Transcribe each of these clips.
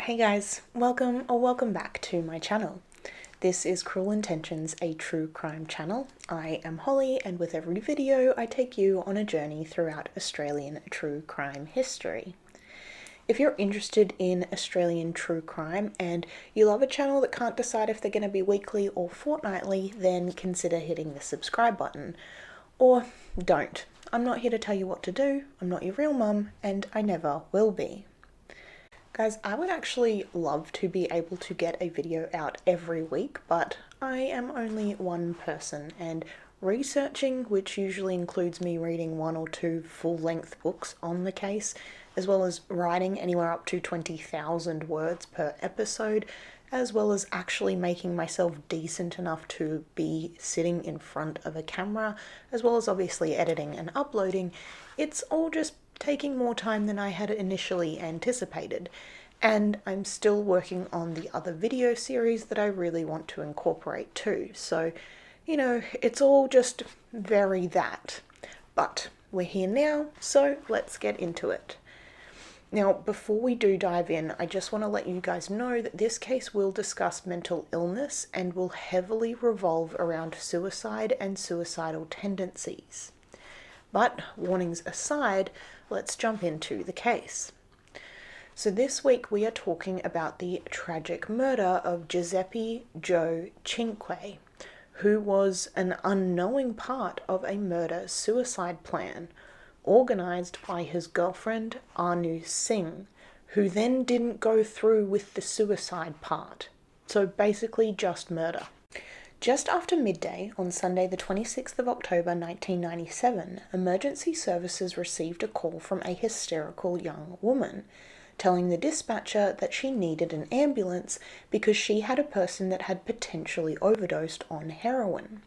Hey guys, welcome back to my channel. This is Cruel Intentions, a true crime channel. I am Holly, and with every video I take you on a journey throughout Australian true crime history. If you're interested in Australian true crime and you love a channel that can't decide if they're going to be weekly or fortnightly, then consider hitting the subscribe button. Or don't. I'm not here to tell you what to do, I'm not your real mum, and I never will be. Guys, I would actually love to be able to get a video out every week, but I am only one person, and researching, which usually includes me reading 1 or 2 full-length books on the case, as well as writing anywhere up to 20,000 words per episode, as well as actually making myself decent enough to be sitting in front of a camera, as well as obviously editing and uploading, it's all just taking more time than I had initially anticipated. And I'm still working on the other video series that I really want to incorporate too. So, it's all just very that. But we're here now, so let's get into it. Now, before we do dive in, I just want to let you guys know that this case will discuss mental illness and will heavily revolve around suicide and suicidal tendencies. But, warnings aside, let's jump into the case. So this week we are talking about the tragic murder of Giuseppe Joe Cinque, who was an unknowing part of a murder-suicide plan organised by his girlfriend Singh, who then didn't go through with the suicide part. So basically just murder. Just after midday on Sunday the 26th of October 1997, emergency services received a call from a hysterical young woman, telling the dispatcher that she needed an ambulance because she had a person that had potentially overdosed on heroin.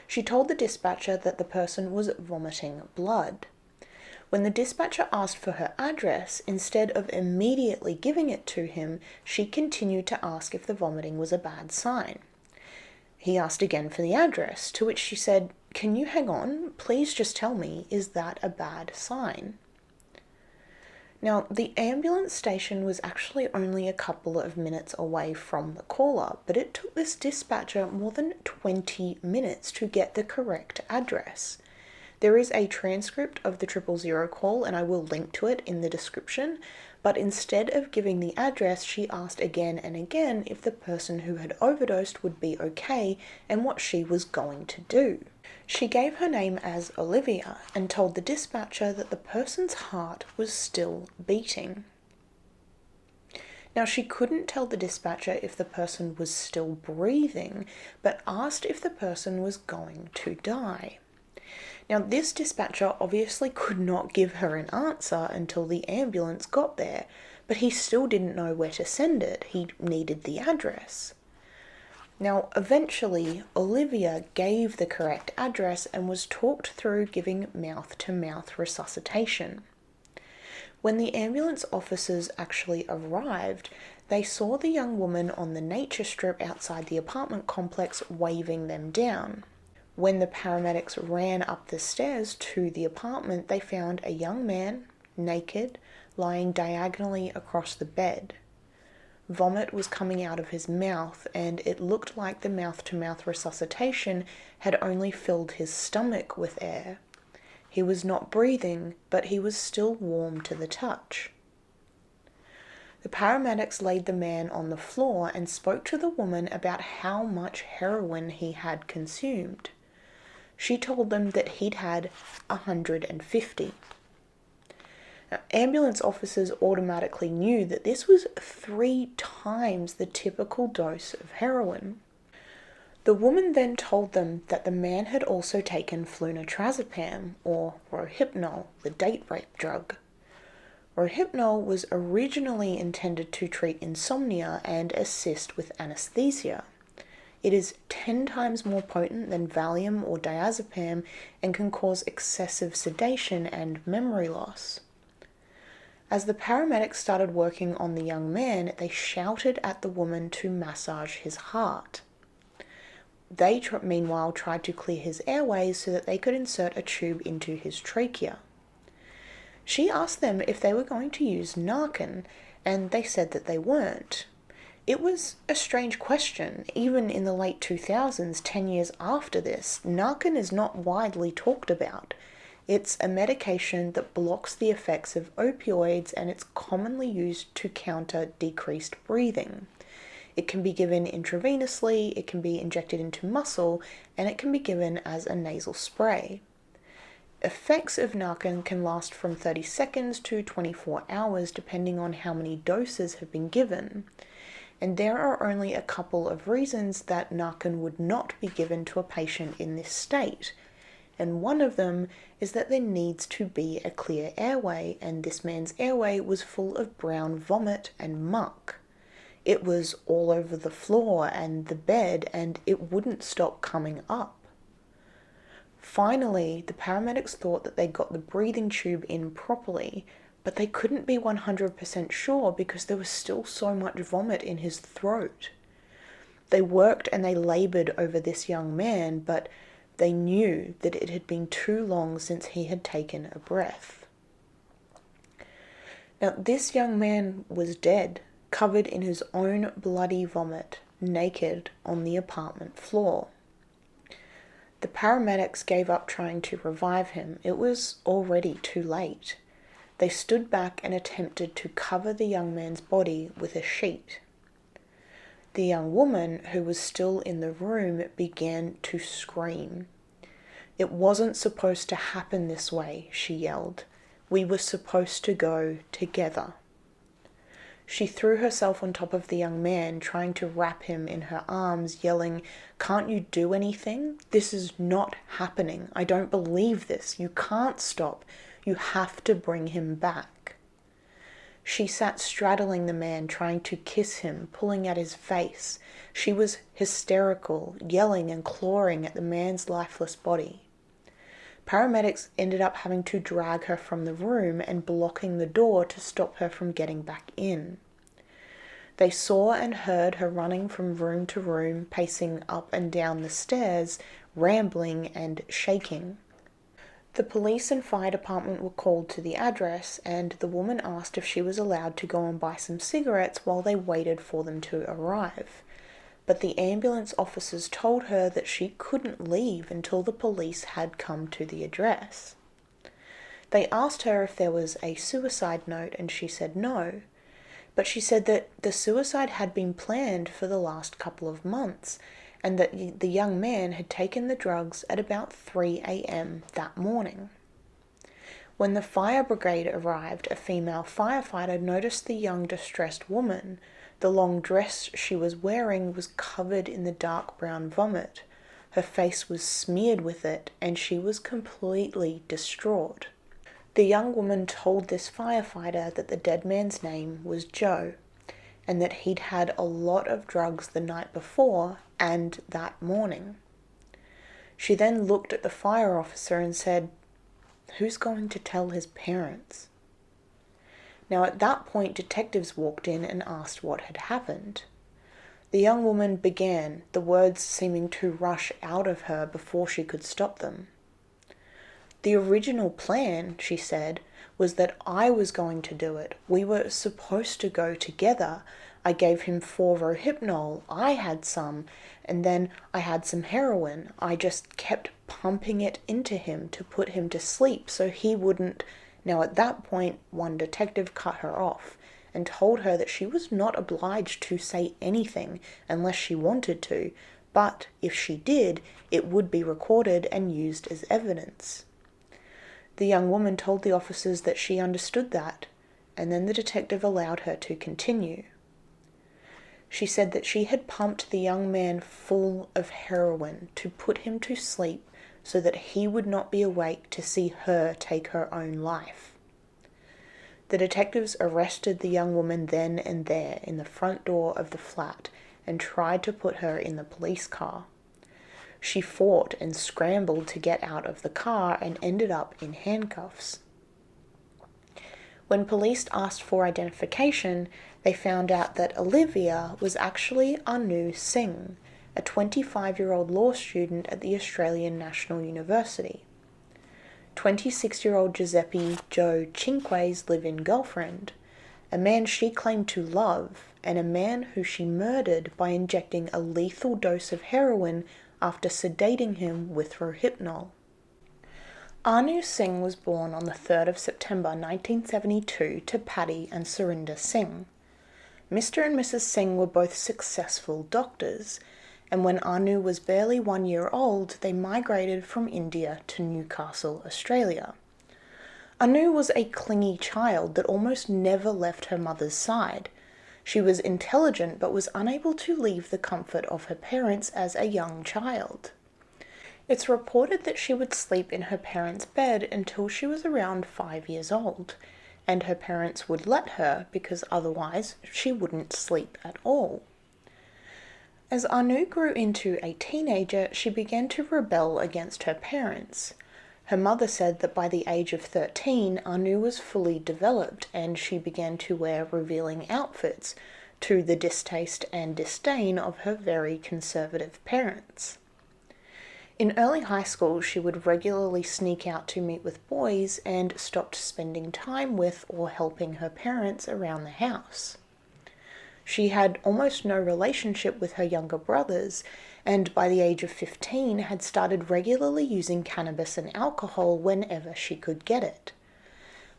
She told the dispatcher that the person was vomiting blood. When the dispatcher asked for her address, instead of immediately giving it to him, she continued to ask if the vomiting was a bad sign. He asked again for the address, to which she said, "Can you hang on? Please just tell me, is that a bad sign?" Now, the ambulance station was actually only a couple of minutes away from the caller, but it took this dispatcher more than 20 minutes to get the correct address. There is a transcript of the 000 call, and I will link to it in the description, but instead of giving the address, she asked again and again if the person who had overdosed would be okay and what she was going to do. She gave her name as Olivia and told the dispatcher that the person's heart was still beating. Now, she couldn't tell the dispatcher if the person was still breathing, but asked if the person was going to die. Now, this dispatcher obviously could not give her an answer until the ambulance got there, but he still didn't know where to send it. He needed the address. Now, eventually, Olivia gave the correct address and was talked through giving mouth-to-mouth resuscitation. When the ambulance officers actually arrived, they saw the young woman on the nature strip outside the apartment complex waving them down. When the paramedics ran up the stairs to the apartment, they found a young man, naked, lying diagonally across the bed. Vomit was coming out of his mouth, and it looked like the mouth-to-mouth resuscitation had only filled his stomach with air. He was not breathing, but he was still warm to the touch. The paramedics laid the man on the floor and spoke to the woman about how much heroin he had consumed. She told them that he'd had 150. Now, ambulance officers automatically knew that this was 3 times the typical dose of heroin. The woman then told them that the man had also taken flunitrazepam, or Rohypnol, the date rape drug. Rohypnol was originally intended to treat insomnia and assist with anesthesia. It is 10 times more potent than Valium or diazepam and can cause excessive sedation and memory loss. As the paramedics started working on the young man, they shouted at the woman to massage his heart. They, meanwhile, tried to clear his airways so that they could insert a tube into his trachea. She asked them if they were going to use Narcan, and they said that they weren't. It was a strange question. Even in the late 2000s, 10 years after this, Narcan is not widely talked about. It's a medication that blocks the effects of opioids, and it's commonly used to counter decreased breathing. It can be given intravenously, it can be injected into muscle, and it can be given as a nasal spray. Effects of Narcan can last from 30 seconds to 24 hours depending on how many doses have been given. And there are only a couple of reasons that Narcan would not be given to a patient in this state. And one of them is that there needs to be a clear airway, and this man's airway was full of brown vomit and muck. It was all over the floor and the bed, and it wouldn't stop coming up. Finally, the paramedics thought that they got the breathing tube in properly, but they couldn't be 100% sure because there was still so much vomit in his throat. They worked and they laboured over this young man, but they knew that it had been too long since he had taken a breath. Now, this young man was dead, covered in his own bloody vomit, naked on the apartment floor. The paramedics gave up trying to revive him. It was already too late. They stood back and attempted to cover the young man's body with a sheet. The young woman, who was still in the room, began to scream. "It wasn't supposed to happen this way," she yelled. "We were supposed to go together." She threw herself on top of the young man, trying to wrap him in her arms, yelling, "Can't you do anything? This is not happening. I don't believe this. You can't stop. You have to bring him back." She sat straddling the man, trying to kiss him, pulling at his face. She was hysterical, yelling and clawing at the man's lifeless body. Paramedics ended up having to drag her from the room and blocking the door to stop her from getting back in. They saw and heard her running from room to room, pacing up and down the stairs, rambling and shaking. The police and fire department were called to the address, and the woman asked if she was allowed to go and buy some cigarettes while they waited for them to arrive. But the ambulance officers told her that she couldn't leave until the police had come to the address. They asked her if there was a suicide note, and she said no. But she said that the suicide had been planned for the last couple of months, and that the young man had taken the drugs at about 3 a.m. that morning. When the fire brigade arrived, a female firefighter noticed the young distressed woman. The long dress she was wearing was covered in the dark brown vomit. Her face was smeared with it, and she was completely distraught. The young woman told this firefighter that the dead man's name was Joe, and that he'd had a lot of drugs the night before and that morning. She then looked at the fire officer and said, "Who's going to tell his parents?" Now at that point, detectives walked in and asked what had happened. The young woman began, the words seeming to rush out of her before she could stop them. "The original plan," she said, "was that I was going to do it. We were supposed to go together. I gave him 4-rohypnol, I had some, and then I had some heroin. I just kept pumping it into him to put him to sleep so he wouldn't..." Now at that point, one detective cut her off and told her that she was not obliged to say anything unless she wanted to, but if she did, it would be recorded and used as evidence. The young woman told the officers that she understood that, and then the detective allowed her to continue. She said that she had pumped the young man full of heroin to put him to sleep so that he would not be awake to see her take her own life. The detectives arrested the young woman then and there in the front door of the flat and tried to put her in the police car. She fought and scrambled to get out of the car and ended up in handcuffs. When police asked for identification, they found out that Olivia was actually Anu Singh, a 25-year-old law student at the Australian National University. 26-year-old Giuseppe Joe Cinque's live-in girlfriend, a man she claimed to love, and a man who she murdered by injecting a lethal dose of heroin after sedating him with rohypnol. Anu Singh was born on the 3rd of September 1972 to Paddy and Surinder Singh. Mr. and Mrs. Singh were both successful doctors, and when Anu was barely 1 year old, they migrated from India to Newcastle, Australia. Anu was a clingy child that almost never left her mother's side. She was intelligent but was unable to leave the comfort of her parents as a young child. It's reported that she would sleep in her parents' bed until she was around 5 years old, and her parents would let her because otherwise she wouldn't sleep at all. As Anu grew into a teenager, she began to rebel against her parents. Her mother said that by the age of 13, Anu was fully developed and she began to wear revealing outfits, to the distaste and disdain of her very conservative parents. In early high school, she would regularly sneak out to meet with boys and stopped spending time with or helping her parents around the house. She had almost no relationship with her younger brothers, and by the age of 15 had started regularly using cannabis and alcohol whenever she could get it.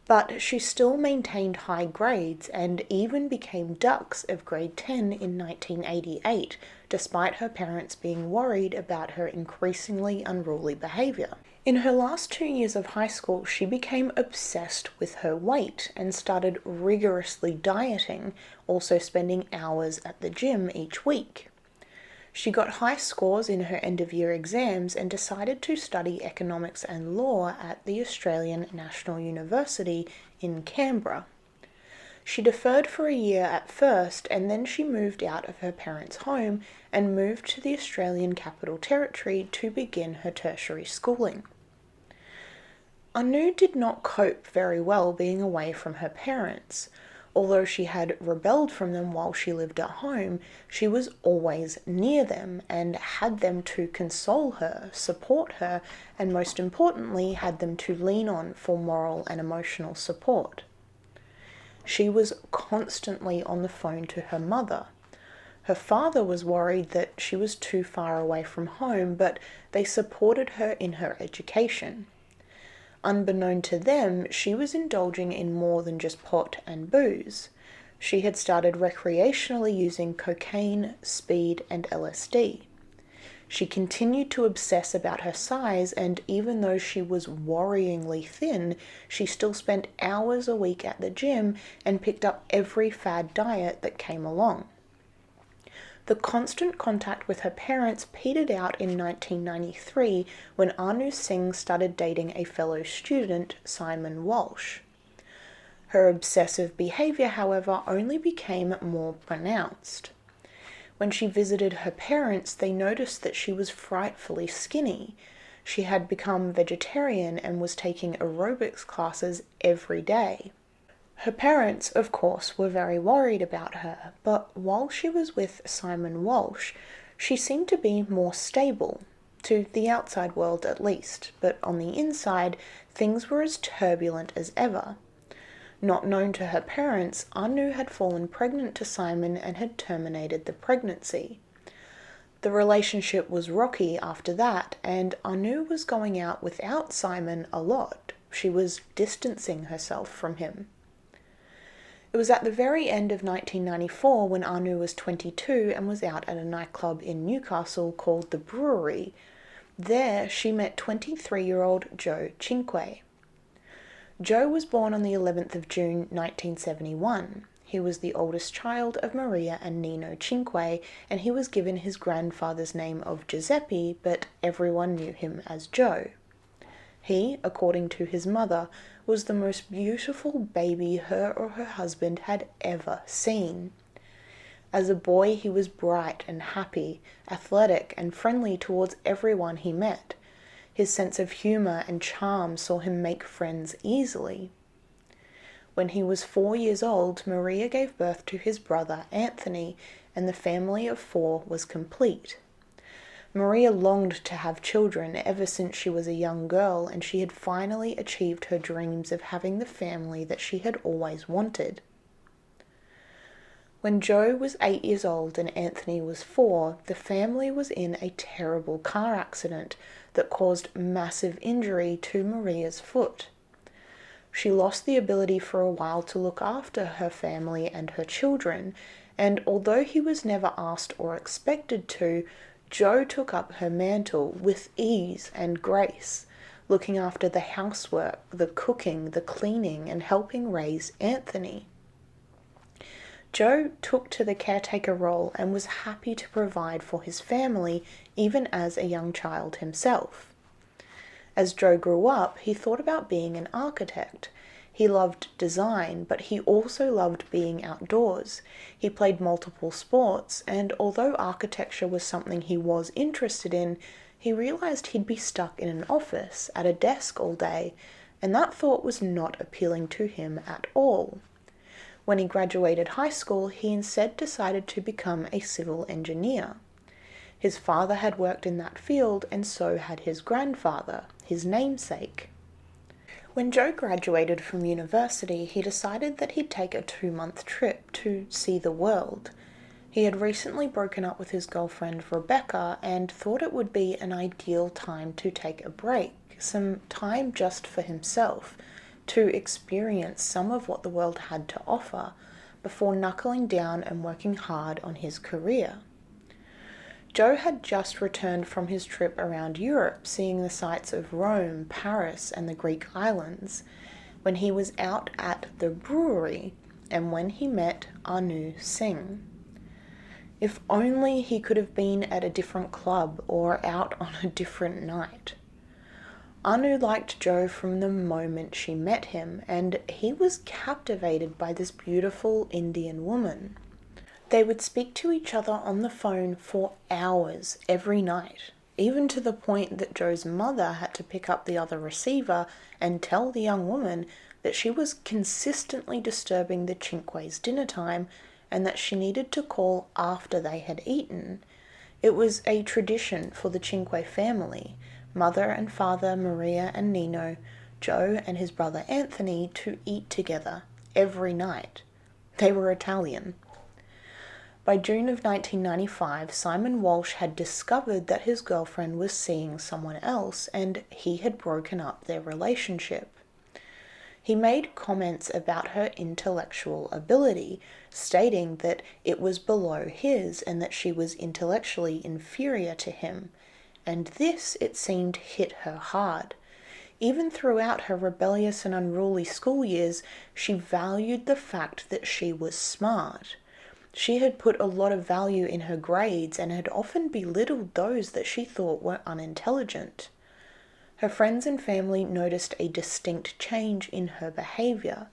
But she still maintained high grades and even became dux of grade 10 in 1988, despite her parents being worried about her increasingly unruly behaviour. In her last 2 years of high school, she became obsessed with her weight and started rigorously dieting, also spending hours at the gym each week. She got high scores in her end-of-year exams and decided to study economics and law at the Australian National University in Canberra. She deferred for a year at first, and then she moved out of her parents' home and moved to the Australian Capital Territory to begin her tertiary schooling. Anu did not cope very well being away from her parents. Although she had rebelled from them while she lived at home, she was always near them and had them to console her, support her, and most importantly, had them to lean on for moral and emotional support. She was constantly on the phone to her mother. Her father was worried that she was too far away from home, but they supported her in her education. Unbeknown to them, she was indulging in more than just pot and booze. She had started recreationally using cocaine, speed, and LSD. She continued to obsess about her size, and even though she was worryingly thin, she still spent hours a week at the gym and picked up every fad diet that came along. The constant contact with her parents petered out in 1993 when Anu Singh started dating a fellow student, Simon Walsh. Her obsessive behaviour, however, only became more pronounced. When she visited her parents, they noticed that she was frightfully skinny. She had become vegetarian and was taking aerobics classes every day. Her parents, of course, were very worried about her, but while she was with Simon Walsh, she seemed to be more stable, to the outside world at least, but on the inside, things were as turbulent as ever. Not known to her parents, Anu had fallen pregnant to Simon and had terminated the pregnancy. The relationship was rocky after that, and Anu was going out without Simon a lot. She was distancing herself from him. It was at the very end of 1994 when Anu was 22 and was out at a nightclub in Newcastle called The Brewery. There, she met 23-year-old Joe Cinque. Joe was born on the 11th of June 1971. He was the oldest child of Maria and Nino Cinque, and he was given his grandfather's name of Giuseppe, but everyone knew him as Joe. He, according to his mother, was the most beautiful baby her or her husband had ever seen. As a boy, he was bright and happy, athletic and friendly towards everyone he met. His sense of humour and charm saw him make friends easily. When he was 4 years old, Maria gave birth to his brother Anthony, and the family of 4 was complete. Maria longed to have children ever since she was a young girl, and she had finally achieved her dreams of having the family that she had always wanted. When Joe was 8 years old and Anthony was 4, the family was in a terrible car accident that caused massive injury to Maria's foot. She lost the ability for a while to look after her family and her children, and although he was never asked or expected to, Joe took up her mantle with ease and grace, looking after the housework, the cooking, the cleaning, and helping raise Anthony. Joe took to the caretaker role and was happy to provide for his family, even as a young child himself. As Joe grew up, he thought about being an architect. He loved design, but he also loved being outdoors. He played multiple sports, and although architecture was something he was interested in, he realized he'd be stuck in an office at a desk all day, and that thought was not appealing to him at all. When he graduated high school, he instead decided to become a civil engineer. His father had worked in that field, and so had his grandfather, his namesake. When Joe graduated from university, he decided that he'd take a 2-month trip to see the world. He had recently broken up with his girlfriend Rebecca and thought it would be an ideal time to take a break, some time just for himself, to experience some of what the world had to offer, before knuckling down and working hard on his career. Joe had just returned from his trip around Europe, seeing the sights of Rome, Paris, and the Greek islands, when he was out at the brewery and when he met Singh. If only he could have been at a different club or out on a different night. Anu liked Joe from the moment she met him, and he was captivated by this beautiful Indian woman. They would speak to each other on the phone for hours every night, even to the point that Joe's mother had to pick up the other receiver and tell the young woman that she was consistently disturbing the Cinque's dinner time and that she needed to call after they had eaten. It was a tradition for the Cinque family, mother and father Maria and Nino, Joe and his brother Anthony, to eat together every night. They were Italian. By June of 1995, Simon Walsh had discovered that his girlfriend was seeing someone else and he had broken up their relationship. He made comments about her intellectual ability, stating that it was below his and that she was intellectually inferior to him, and this, it seemed, hit her hard. Even throughout her rebellious and unruly school years, she valued the fact that she was smart. She had put a lot of value in her grades and had often belittled those that she thought were unintelligent. Her friends and family noticed a distinct change in her behavior.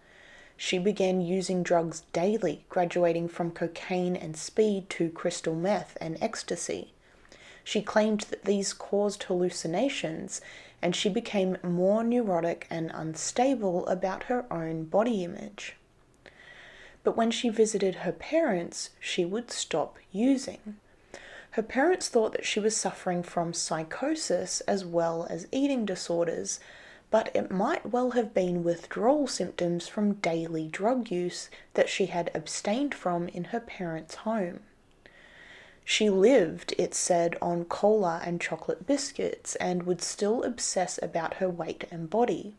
She began using drugs daily, graduating from cocaine and speed to crystal meth and ecstasy. She claimed that these caused hallucinations, and she became more neurotic and unstable about her own body image. But when she visited her parents, she would stop using. Her parents thought that she was suffering from psychosis as well as eating disorders, but it might well have been withdrawal symptoms from daily drug use that she had abstained from in her parents' home. She lived, it said, on cola and chocolate biscuits and would still obsess about her weight and body.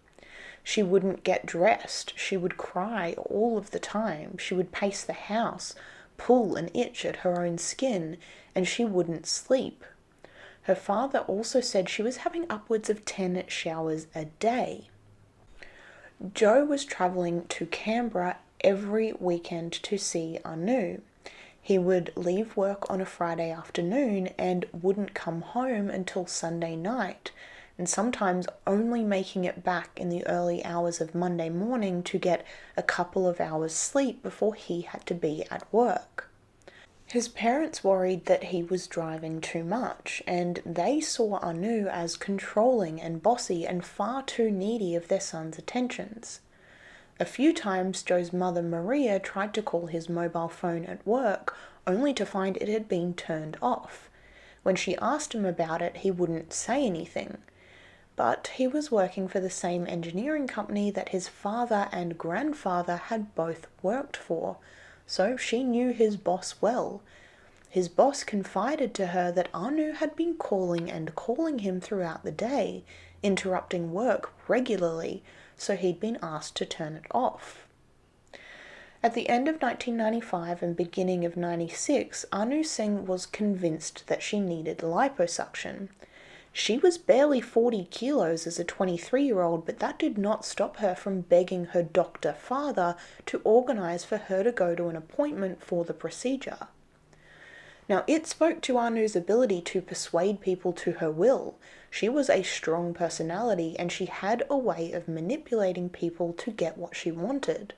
She wouldn't get dressed. She would cry all of the time. She would pace the house, pull and itch at her own skin, and she wouldn't sleep. Her father also said she was having upwards of 10 showers a day. Joe was travelling to Canberra every weekend to see Anu. He would leave work on a Friday afternoon and wouldn't come home until Sunday night, and sometimes only making it back in the early hours of Monday morning to get a couple of hours sleep before he had to be at work. His parents worried that he was driving too much, and they saw Anu as controlling and bossy and far too needy of their son's attentions. A few times Joe's mother Maria tried to call his mobile phone at work, only to find it had been turned off. When she asked him about it, he wouldn't say anything. But he was working for the same engineering company that his father and grandfather had both worked for, so she knew his boss well. His boss confided to her that Anu had been calling and calling him throughout the day, interrupting work regularly, so he'd been asked to turn it off. At the end of 1995 and beginning of 96, Anu Singh was convinced that she needed liposuction. She was barely 40 kilos as a 23-year-old, but that did not stop her from begging her doctor father to organise for her to go to an appointment for the procedure. Now, it spoke to Anu's ability to persuade people to her will. She was a strong personality, and she had a way of manipulating people to get what she wanted.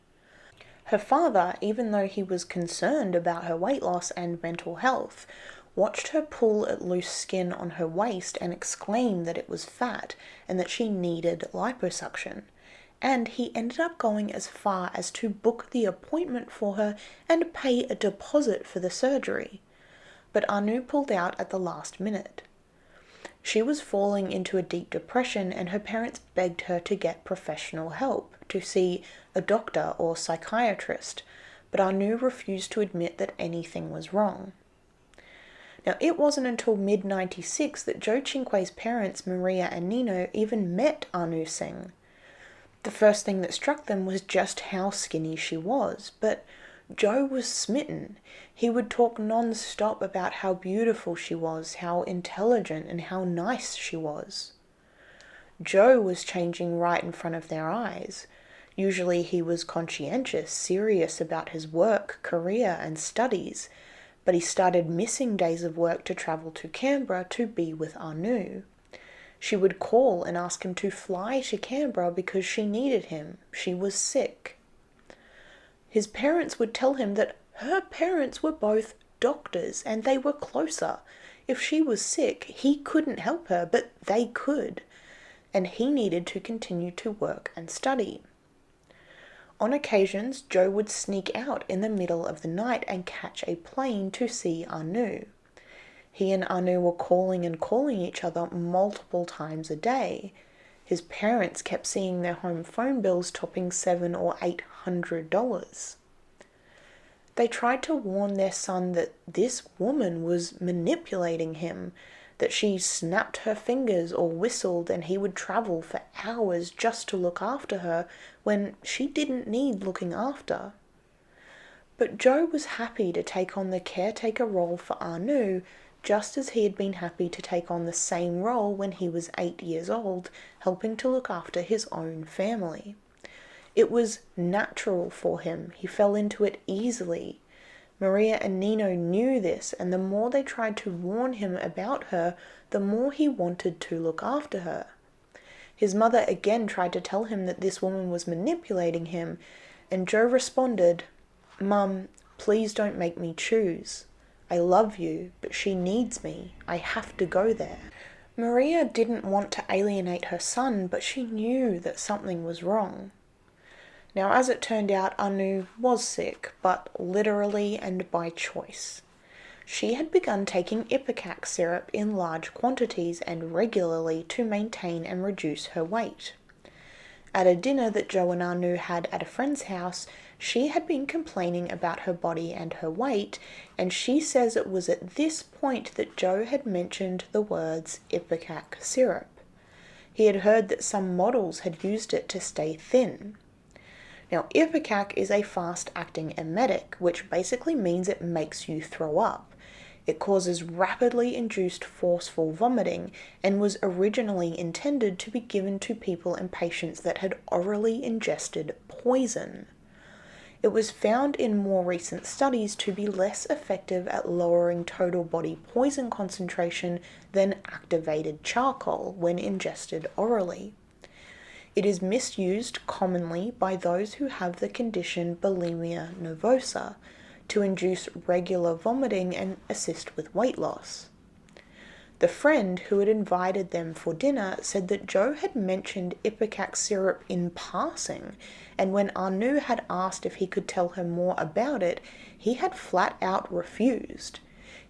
Her father, even though he was concerned about her weight loss and mental health, watched her pull at loose skin on her waist and exclaim that it was fat and that she needed liposuction. And he ended up going as far as to book the appointment for her and pay a deposit for the surgery. But Anu pulled out at the last minute. She was falling into a deep depression, and her parents begged her to get professional help, to see a doctor or psychiatrist, but Anu refused to admit that anything was wrong. Now, it wasn't until mid-96 that Joe Cinque's parents, Maria and Nino, even met Anu Singh. The first thing that struck them was just how skinny she was, but Joe was smitten. He would talk non-stop about how beautiful she was, how intelligent, and how nice she was. Joe was changing right in front of their eyes. Usually he was conscientious, serious about his work, career, and studies, but he started missing days of work to travel to Canberra to be with Anu. She would call and ask him to fly to Canberra because she needed him. She was sick. His parents would tell him that her parents were both doctors and they were closer. If she was sick, he couldn't help her, but they could. And he needed to continue to work and study. On occasions, Joe would sneak out in the middle of the night and catch a plane to see Anu. He and Anu were calling and calling each other multiple times a day. His parents kept seeing their home phone bills topping $700 or $800. They tried to warn their son that this woman was manipulating him, that she snapped her fingers or whistled and he would travel for hours just to look after her when she didn't need looking after. But Joe was happy to take on the caretaker role for Anu, just as he had been happy to take on the same role when he was 8 years old, helping to look after his own family. It was natural for him. He fell into it easily. Maria and Nino knew this, and the more they tried to warn him about her, the more he wanted to look after her. His mother again tried to tell him that this woman was manipulating him, and Joe responded, "Mum, please don't make me choose. I love you, but she needs me. I have to go there." Maria didn't want to alienate her son, but she knew that something was wrong. Now, as it turned out, Anu was sick, but literally and by choice. She had begun taking ipecac syrup in large quantities and regularly to maintain and reduce her weight. At a dinner that Joe and Anu had at a friend's house, she had been complaining about her body and her weight, and she says it was at this point that Joe had mentioned the words ipecac syrup. He had heard that some models had used it to stay thin. Now, ipecac is a fast-acting emetic, which basically means it makes you throw up. It causes rapidly induced forceful vomiting and was originally intended to be given to people and patients that had orally ingested poison. It was found in more recent studies to be less effective at lowering total body poison concentration than activated charcoal when ingested orally. It is misused commonly by those who have the condition bulimia nervosa to induce regular vomiting and assist with weight loss. The friend who had invited them for dinner said that Joe had mentioned ipecac syrup in passing, and when Anu had asked if he could tell her more about it, he had flat out refused.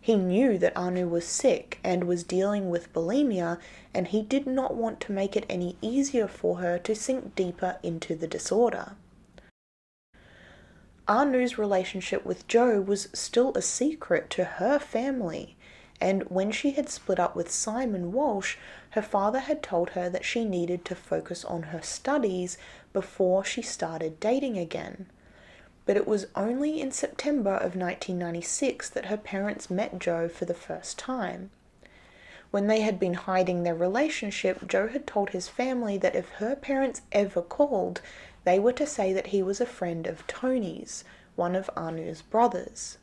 He knew that Anu was sick and was dealing with bulimia, and he did not want to make it any easier for her to sink deeper into the disorder. Anu's relationship with Joe was still a secret to her family, and when she had split up with Simon Walsh, her father had told her that she needed to focus on her studies before she started dating again. But it was only in September of 1996 that her parents met Joe for the first time. When they had been hiding their relationship, Joe had told his family that if her parents ever called, they were to say that he was a friend of Tony's, one of Anu's brothers.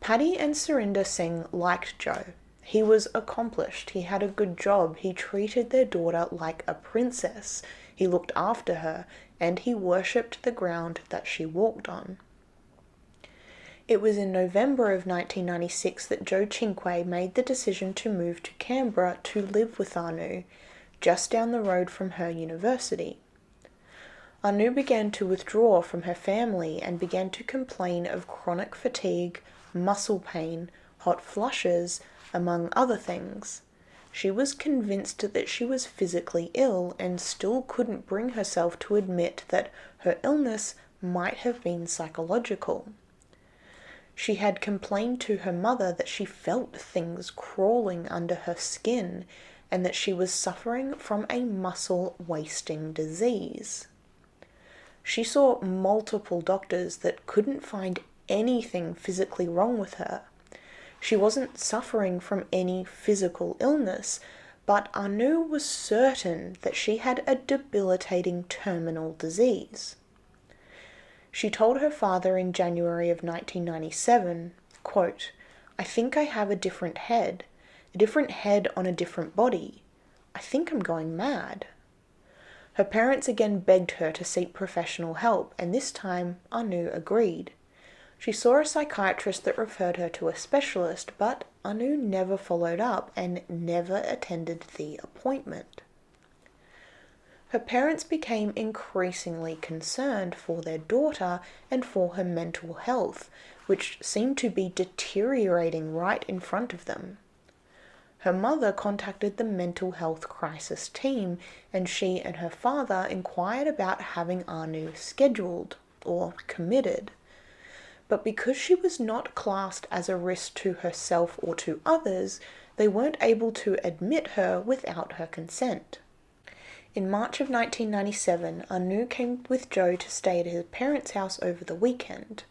Paddy and Surinder Singh liked Joe. He was accomplished, he had a good job, he treated their daughter like a princess, he looked after her, and he worshipped the ground that she walked on. It was in November of 1996 that Joe Cinque made the decision to move to Canberra to live with Anu, just down the road from her university. Anu began to withdraw from her family and began to complain of chronic fatigue, muscle pain, hot flushes, among other things. She was convinced that she was physically ill and still couldn't bring herself to admit that her illness might have been psychological. She had complained to her mother that she felt things crawling under her skin and that she was suffering from a muscle wasting disease. She saw multiple doctors that couldn't find anything physically wrong with her. She wasn't suffering from any physical illness, but Anu was certain that she had a debilitating terminal disease. She told her father in January of 1997, quote, "I think I have a different head on a different body. I think I'm going mad." Her parents again begged her to seek professional help, and this time Anu agreed. She saw a psychiatrist that referred her to a specialist, but Anu never followed up and never attended the appointment. Her parents became increasingly concerned for their daughter and for her mental health, which seemed to be deteriorating right in front of them. Her mother contacted the mental health crisis team, and she and her father inquired about having Anu scheduled or committed. But because she was not classed as a risk to herself or to others, they weren't able to admit her without her consent. In March of 1997, Anu came with Joe to stay at his parents' house over the weekend.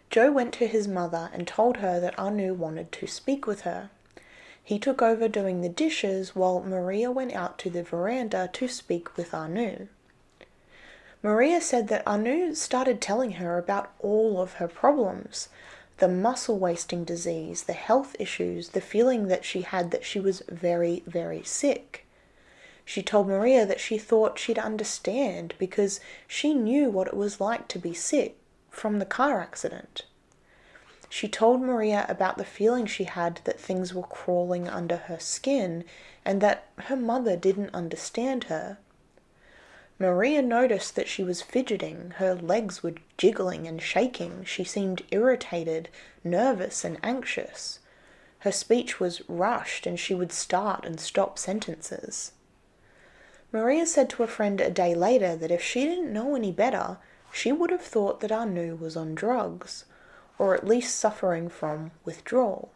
Joe went to his mother and told her that Anu wanted to speak with her. He took over doing the dishes while Maria went out to the veranda to speak with Anu. Maria said that Anu started telling her about all of her problems, the muscle wasting disease, the health issues, the feeling that she had that she was very, very sick. She told Maria that she thought she'd understand because she knew what it was like to be sick from the car accident. She told Maria about the feeling she had that things were crawling under her skin and that her mother didn't understand her. Maria noticed that she was fidgeting, her legs were jiggling and shaking, she seemed irritated, nervous and anxious. Her speech was rushed and she would start and stop sentences. Maria said to a friend a day later that if she didn't know any better, she would have thought that Anu was on drugs, or at least suffering from withdrawal.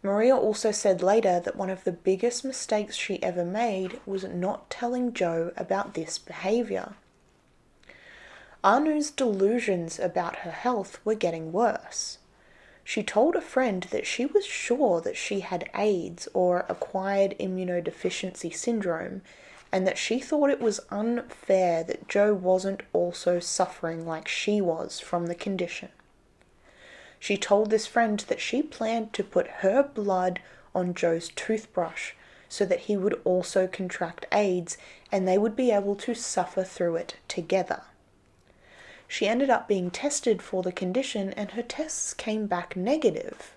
Maria also said later that one of the biggest mistakes she ever made was not telling Joe about this behaviour. Anu's delusions about her health were getting worse. She told a friend that she was sure that she had AIDS or acquired immunodeficiency syndrome, and that she thought it was unfair that Joe wasn't also suffering like she was from the condition. She told this friend that she planned to put her blood on Joe's toothbrush so that he would also contract AIDS and they would be able to suffer through it together. She ended up being tested for the condition and her tests came back negative.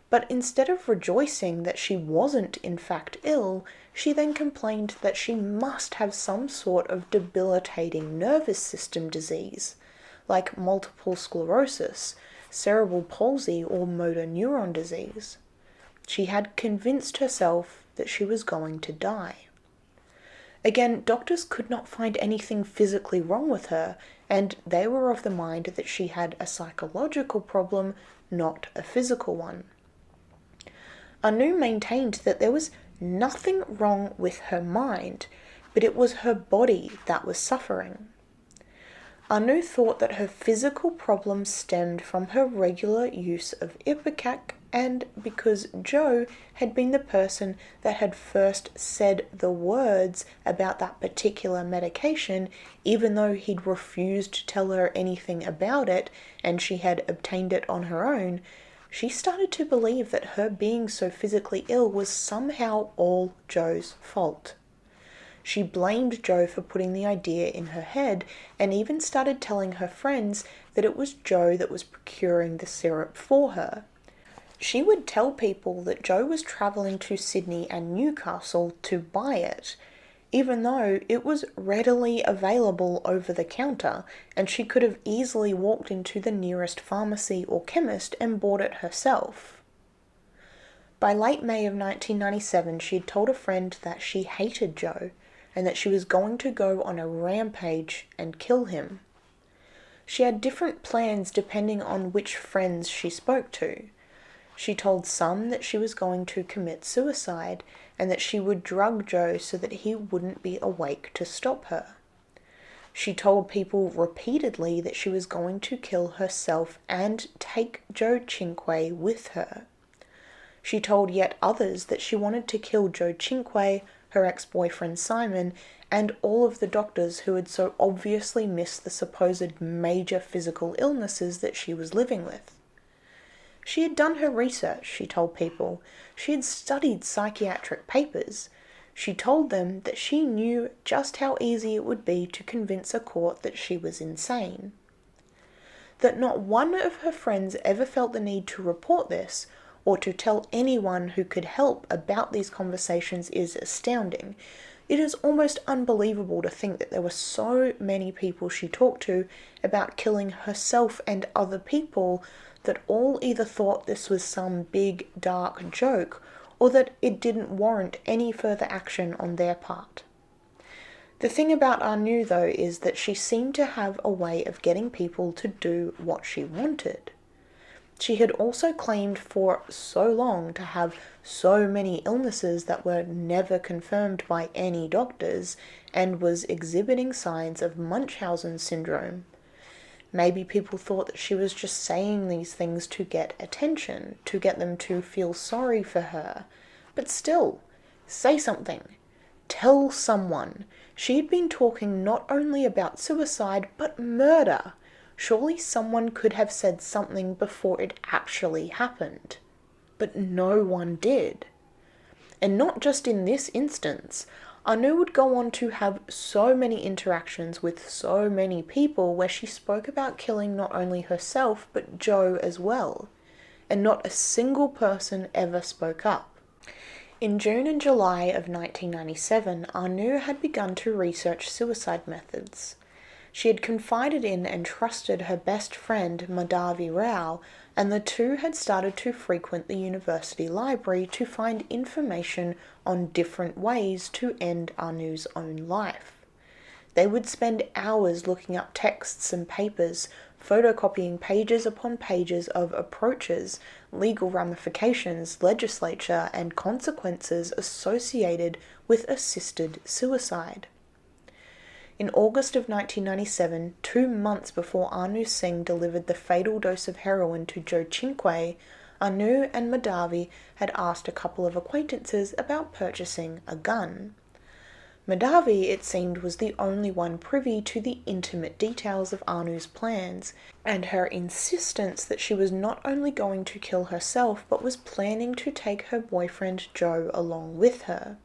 But instead of rejoicing that she wasn't in fact ill, she then complained that she must have some sort of debilitating nervous system disease, like multiple sclerosis, cerebral palsy, or motor neuron disease. She had convinced herself that she was going to die. Again, doctors could not find anything physically wrong with her, and they were of the mind that she had a psychological problem, not a physical one. Anu maintained that there was nothing wrong with her mind, but it was her body that was suffering. Anu thought that her physical problem stemmed from her regular use of ipecac, and because Joe had been the person that had first said the words about that particular medication, even though he'd refused to tell her anything about it and she had obtained it on her own, she started to believe that her being so physically ill was somehow all Joe's fault. She blamed Joe for putting the idea in her head and even started telling her friends that it was Joe that was procuring the syrup for her. She would tell people that Joe was travelling to Sydney and Newcastle to buy it, even though it was readily available over the counter and she could have easily walked into the nearest pharmacy or chemist and bought it herself. By late May of 1997, she had told a friend that she hated Joe and that she was going to go on a rampage and kill him. She had different plans depending on which friends she spoke to. She told some that she was going to commit suicide and that she would drug Joe so that he wouldn't be awake to stop her. She told people repeatedly that she was going to kill herself and take Joe Cinque with her. She told yet others that she wanted to kill Joe Cinque, her ex-boyfriend Simon, and all of the doctors who had so obviously missed the supposed major physical illnesses that she was living with. She had done her research, she told people. She had studied psychiatric papers. She told them that she knew just how easy it would be to convince a court that she was insane. That not one of her friends ever felt the need to report this, or to tell anyone who could help about these conversations is astounding. It is almost unbelievable to think that there were so many people she talked to about killing herself and other people that all either thought this was some big, dark joke, or that it didn't warrant any further action on their part. The thing about Anu, though, is that she seemed to have a way of getting people to do what she wanted. She had also claimed for so long to have so many illnesses that were never confirmed by any doctors and was exhibiting signs of Munchausen syndrome. Maybe people thought that she was just saying these things to get attention, to get them to feel sorry for her. But still, say something. Tell someone. She had been talking not only about suicide, but murder. Surely someone could have said something before it actually happened. But no one did. And not just in this instance. Anu would go on to have so many interactions with so many people where she spoke about killing not only herself but Joe as well. And not a single person ever spoke up. In June and July of 1997, Anu had begun to research suicide methods. She had confided in and trusted her best friend Madhavi Rao, and the two had started to frequent the university library to find information on different ways to end Anu's own life. They would spend hours looking up texts and papers, photocopying pages upon pages of approaches, legal ramifications, legislature, and consequences associated with assisted suicide. In August of 1997, 2 months before Anu Singh delivered the fatal dose of heroin to Joe Cinque, Anu and Madhavi had asked a couple of acquaintances about purchasing a gun. Madhavi, it seemed, was the only one privy to the intimate details of Anu's plans, and her insistence that she was not only going to kill herself, but was planning to take her boyfriend Joe along with her.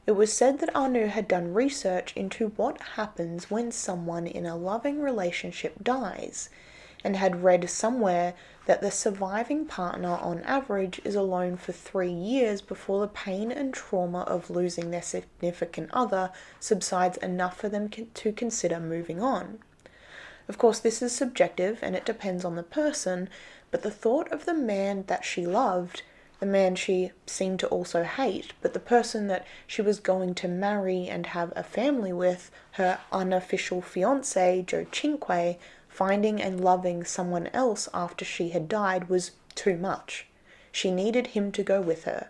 It was said that Anu had done research into what happens when someone in a loving relationship dies, and had read somewhere that the surviving partner on average is alone for 3 years before the pain and trauma of losing their significant other subsides enough for them to consider moving on. Of course, this is subjective and it depends on the person, but the thought of the man that she loved the man she seemed to also hate, but the person that she was going to marry and have a family with, her unofficial fiancé, Joe Cinque, finding and loving someone else after she had died was too much. She needed him to go with her.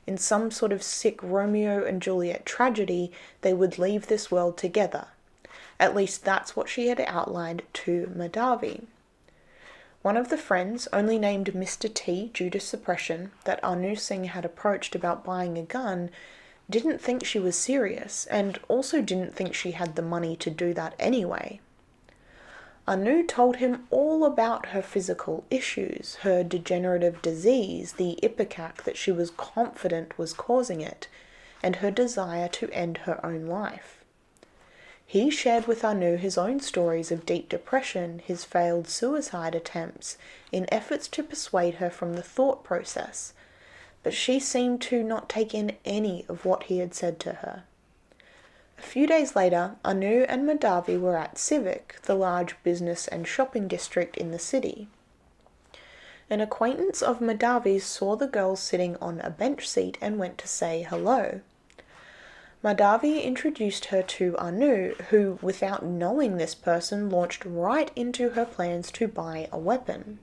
In some sort of sick Romeo and Juliet tragedy, they would leave this world together. At least that's what she had outlined to Madhavi. One of the friends, only named Mr. T due to suppression, that Anu Singh had approached about buying a gun, didn't think she was serious, and also didn't think she had the money to do that anyway. Anu told him all about her physical issues, her degenerative disease, the ipecac that she was confident was causing it, and her desire to end her own life. He shared with Anu his own stories of deep depression, his failed suicide attempts, in efforts to persuade her from the thought process, but she seemed to not take in any of what he had said to her. A few days later, Anu and Madhavi were at Civic, the large business and shopping district in the city. An acquaintance of Madhavi's saw the girls sitting on a bench seat and went to say hello. Madhavi introduced her to Anu, who, without knowing this person, launched right into her plans to buy a weapon.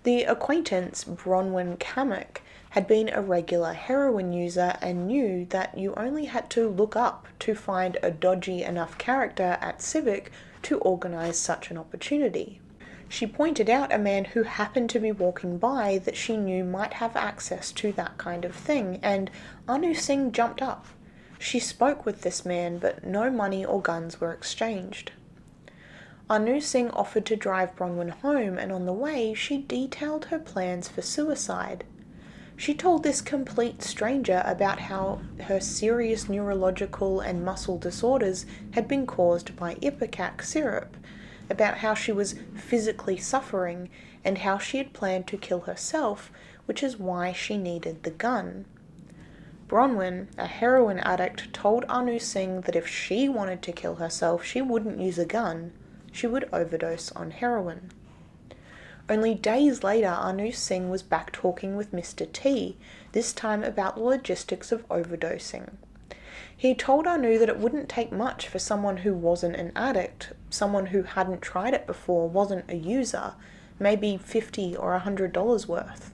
The acquaintance, Bronwyn Kamek, had been a regular heroin user and knew that you only had to look up to find a dodgy enough character at Civic to organize such an opportunity. She pointed out a man who happened to be walking by that she knew might have access to that kind of thing, and Anu Singh jumped up. She spoke with this man, but no money or guns were exchanged. Anu Singh offered to drive Bronwyn home, and on the way she detailed her plans for suicide. She told this complete stranger about how her serious neurological and muscle disorders had been caused by ipecac syrup, about how she was physically suffering, and how she had planned to kill herself, which is why she needed the gun. Bronwyn, a heroin addict, told Anu Singh that if she wanted to kill herself, she wouldn't use a gun. She would overdose on heroin. Only days later, Anu Singh was back talking with Mr. T, this time about the logistics of overdosing. He told Anu that it wouldn't take much for someone who wasn't an addict, someone who hadn't tried it before, wasn't a user, maybe $50 or $100 worth.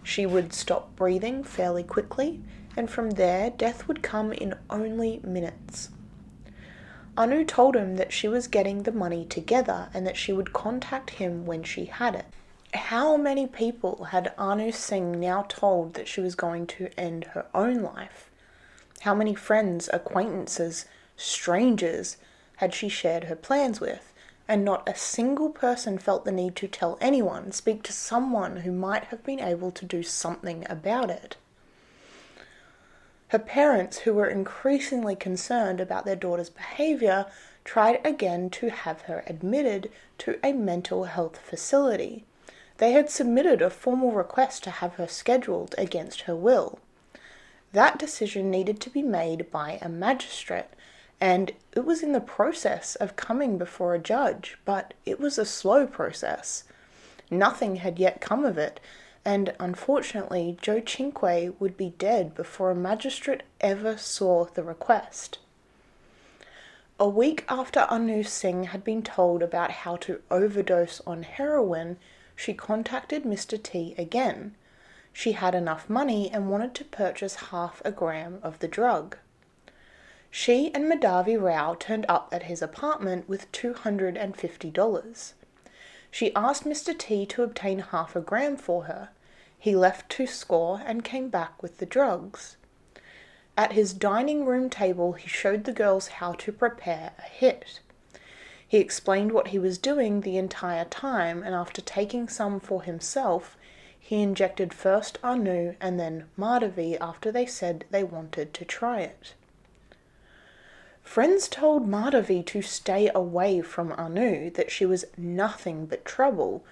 She would stop breathing fairly quickly, and from there, death would come in only minutes. Anu told him that she was getting the money together and that she would contact him when she had it. How many people had Anu Singh now told that she was going to end her own life? How many friends, acquaintances, strangers had she shared her plans with? And not a single person felt the need to tell anyone, speak to someone who might have been able to do something about it. Her parents, who were increasingly concerned about their daughter's behaviour, tried again to have her admitted to a mental health facility. They had submitted a formal request to have her scheduled against her will. That decision needed to be made by a magistrate, and it was in the process of coming before a judge, but it was a slow process. Nothing had yet come of it, and unfortunately Joe Cinque would be dead before a magistrate ever saw the request. A week after Anu Singh had been told about how to overdose on heroin, she contacted Mr. T again. She had enough money and wanted to purchase 0.5 gram of the drug. She and Madhavi Rao turned up at his apartment with $250. She asked Mr. T to obtain 0.5 gram for her. He left to score and came back with the drugs. At his dining room table, he showed the girls how to prepare a hit. He explained what he was doing the entire time, and after taking some for himself, he injected first Anu and then Madhavi after they said they wanted to try it. Friends told Madhavi to stay away from Anu, that she was nothing but trouble,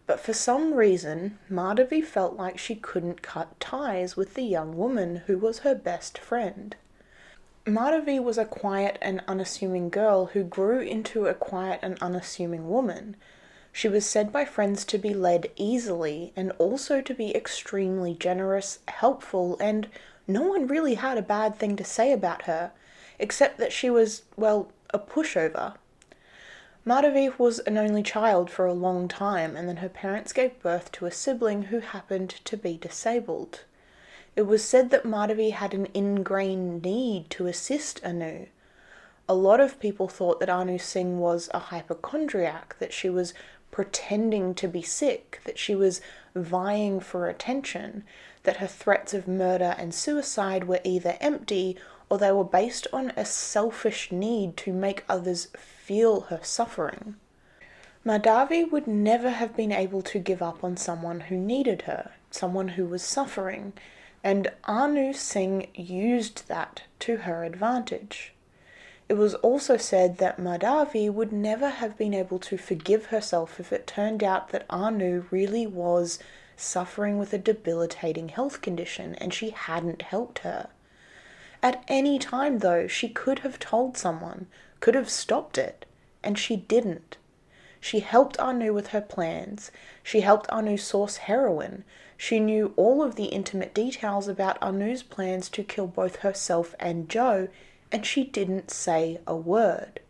but for some reason, Madhavi felt like she couldn't cut ties with the young woman who was her best friend. Madhavi was a quiet and unassuming girl who grew into a quiet and unassuming woman. She was said by friends to be led easily and also to be extremely generous, helpful, and no one really had a bad thing to say about her, except that she was, well, a pushover. Madhavi was an only child for a long time, and then her parents gave birth to a sibling who happened to be disabled. It was said that Madhavi had an ingrained need to assist Anu. A lot of people thought that Anu Singh was a hypochondriac, that she was pretending to be sick, that she was vying for attention, that her threats of murder and suicide were either empty or they were based on a selfish need to make others feel her suffering. Madhavi would never have been able to give up on someone who needed her, someone who was suffering, and Anu Singh used that to her advantage. It was also said that Madhavi would never have been able to forgive herself if it turned out that Anu really was suffering with a debilitating health condition and she hadn't helped her. At any time, though, she could have told someone, could have stopped it, and she didn't. She helped Anu with her plans. She helped Anu source heroin. She knew all of the intimate details about Anu's plans to kill both herself and Joe, and she didn't say a word.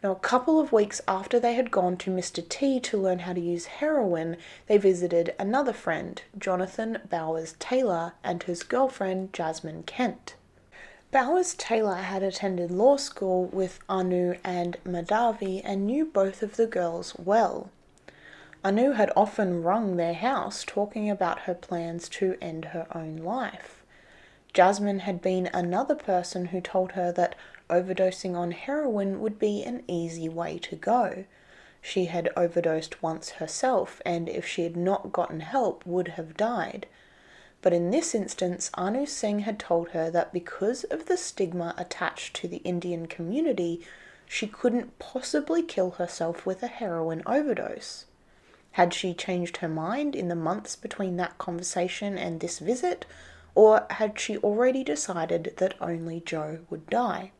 Now, a couple of weeks after they had gone to Mr. T to learn how to use heroin, they visited another friend, Jonathan Bowers Taylor, and his girlfriend, Jasmine Kent. Bowers Taylor had attended law school with Anu and Madhavi and knew both of the girls well. Anu had often rung their house talking about her plans to end her own life. Jasmine had been another person who told her that overdosing on heroin would be an easy way to go. She had overdosed once herself, and if she had not gotten help, would have died. But in this instance, Anu Singh had told her that because of the stigma attached to the Indian community, she couldn't possibly kill herself with a heroin overdose. Had she changed her mind in the months between that conversation and this visit, or had she already decided that only Joe would die?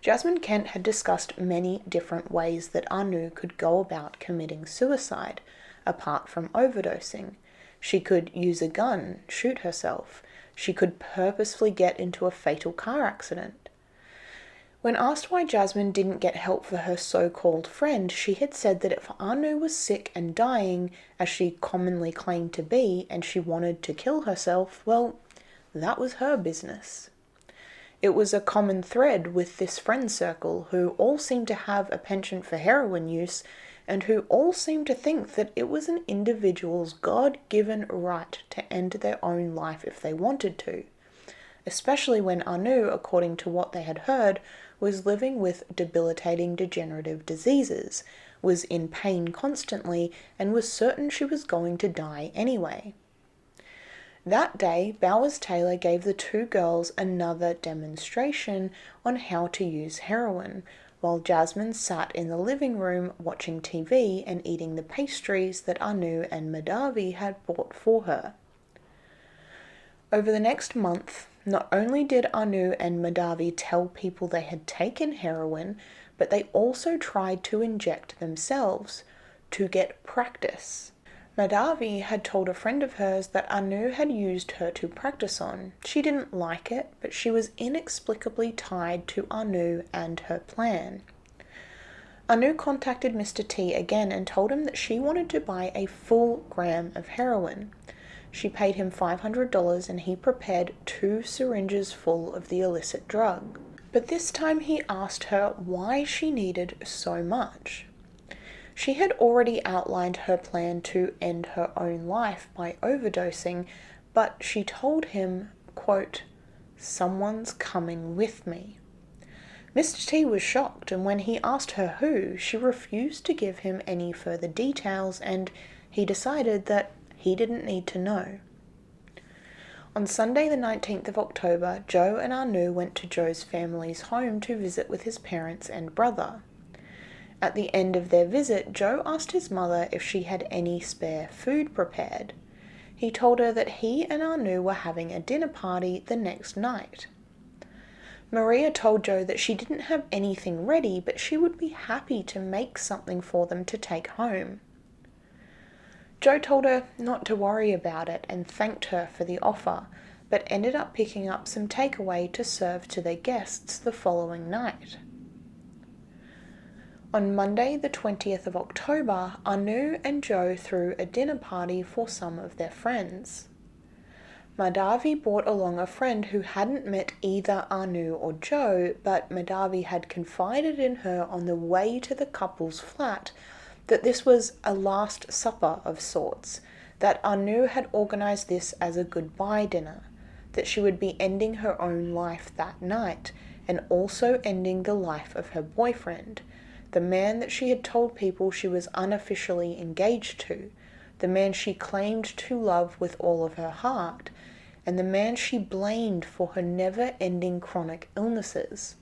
Jasmine Kent had discussed many different ways that Anu could go about committing suicide, apart from overdosing. She could use a gun, shoot herself. She could purposefully get into a fatal car accident. When asked why Jasmine didn't get help for her so-called friend, she had said that if Anu was sick and dying, as she commonly claimed to be, and she wanted to kill herself, well, that was her business. It was a common thread with this friend circle, who all seemed to have a penchant for heroin use, and who all seemed to think that it was an individual's God-given right to end their own life if they wanted to, especially when Anu, according to what they had heard, was living with debilitating degenerative diseases, was in pain constantly, and was certain she was going to die anyway. That day, Bowers Taylor gave the two girls another demonstration on how to use heroin, while Jasmine sat in the living room watching TV and eating the pastries that Anu and Madhavi had bought for her. Over the next month, not only did Anu and Madhavi tell people they had taken heroin, but they also tried to inject themselves to get practice. Madhavi had told a friend of hers that Anu had used her to practice on. She didn't like it, but she was inexplicably tied to Anu and her plan. Anu contacted Mr. T again and told him that she wanted to buy a full gram of heroin. She paid him $500 and he prepared 2 syringes full of the illicit drug. But this time he asked her why she needed so much. She had already outlined her plan to end her own life by overdosing, but she told him, quote, "Someone's coming with me." Mr. T was shocked, and when he asked her who, she refused to give him any further details, and he decided that he didn't need to know. On Sunday the 19th of October, Joe and Anu went to Joe's family's home to visit with his parents and brother. At the end of their visit, Joe asked his mother if she had any spare food prepared. He told her that he and Anu were having a dinner party the next night. Maria told Joe that she didn't have anything ready, but she would be happy to make something for them to take home. Joe told her not to worry about it and thanked her for the offer, but ended up picking up some takeaway to serve to their guests the following night. On Monday the 20th of October, Anu and Joe threw a dinner party for some of their friends. Madhavi brought along a friend who hadn't met either Anu or Joe, but Madhavi had confided in her on the way to the couple's flat that this was a last supper of sorts, that Anu had organised this as a goodbye dinner, that she would be ending her own life that night, and also ending the life of her boyfriend, the man that she had told people she was unofficially engaged to, the man she claimed to love with all of her heart, and the man she blamed for her never-ending chronic illnesses.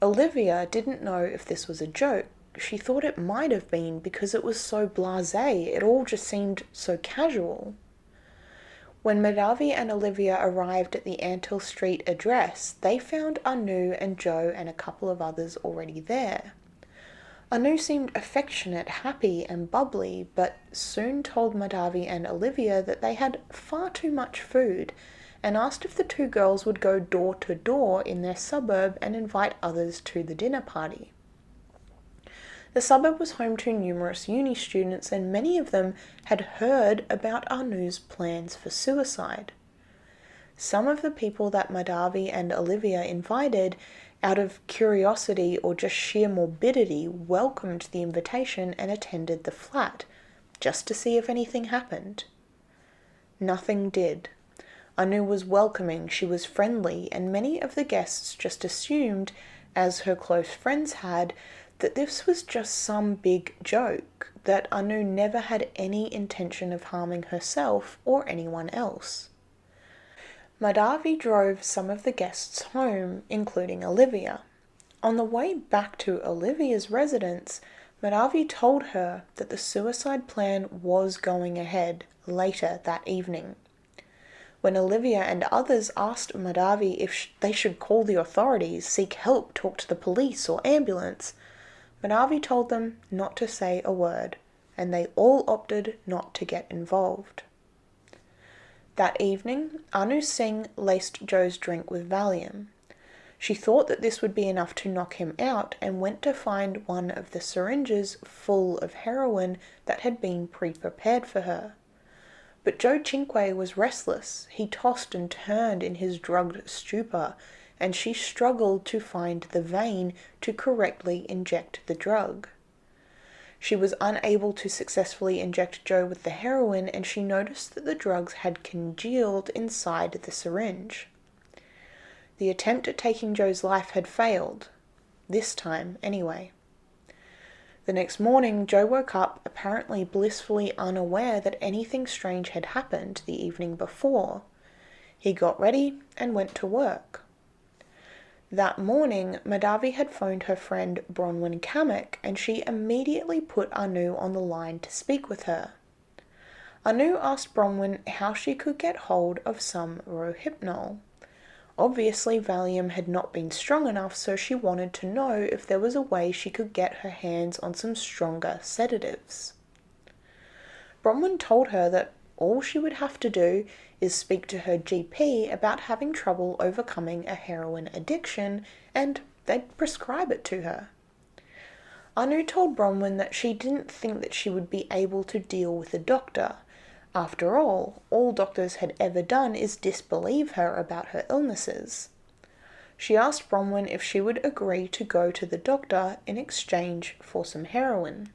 Olivia didn't know if this was a joke. She thought it might have been because it was so blasé, it all just seemed so casual. When Madhavi and Olivia arrived at the Antill Street address, they found Anu and Joe and a couple of others already there. Anu seemed affectionate, happy and bubbly, but soon told Madhavi and Olivia that they had far too much food and asked if the two girls would go door to door in their suburb and invite others to the dinner party. The suburb was home to numerous uni students, and many of them had heard about Anu's plans for suicide. Some of the people that Madhavi and Olivia invited, out of curiosity or just sheer morbidity, welcomed the invitation and attended the flat, just to see if anything happened. Nothing did. Anu was welcoming, she was friendly, and many of the guests just assumed, as her close friends had, that this was just some big joke, that Anu never had any intention of harming herself or anyone else. Madhavi drove some of the guests home, including Olivia. On the way back to Olivia's residence, Madhavi told her that the suicide plan was going ahead later that evening. When Olivia and others asked Madhavi if they should call the authorities, seek help, talk to the police or ambulance, Madhavi told them not to say a word, and they all opted not to get involved. That evening, Singh laced Joe's drink with Valium. She thought that this would be enough to knock him out and went to find one of the syringes full of heroin that had been pre-prepared for her. But Joe Cinque was restless. He tossed and turned in his drugged stupor, and she struggled to find the vein to correctly inject the drug. She was unable to successfully inject Joe with the heroin, and she noticed that the drugs had congealed inside the syringe. The attempt at taking Joe's life had failed. This time, anyway. The next morning, Joe woke up apparently blissfully unaware that anything strange had happened the evening before. He got ready and went to work. That morning, Madhavi had phoned her friend Bronwyn Kamek, and she immediately put Anu on the line to speak with her. Anu asked Bronwyn how she could get hold of some Rohypnol. Obviously, Valium had not been strong enough, so she wanted to know if there was a way she could get her hands on some stronger sedatives. Bronwyn told her that all she would have to do is speak to her GP about having trouble overcoming a heroin addiction, and they'd prescribe it to her. Anu told Bronwyn that she didn't think that she would be able to deal with a doctor. After all doctors had ever done is disbelieve her about her illnesses. She asked Bronwyn if she would agree to go to the doctor in exchange for some heroin.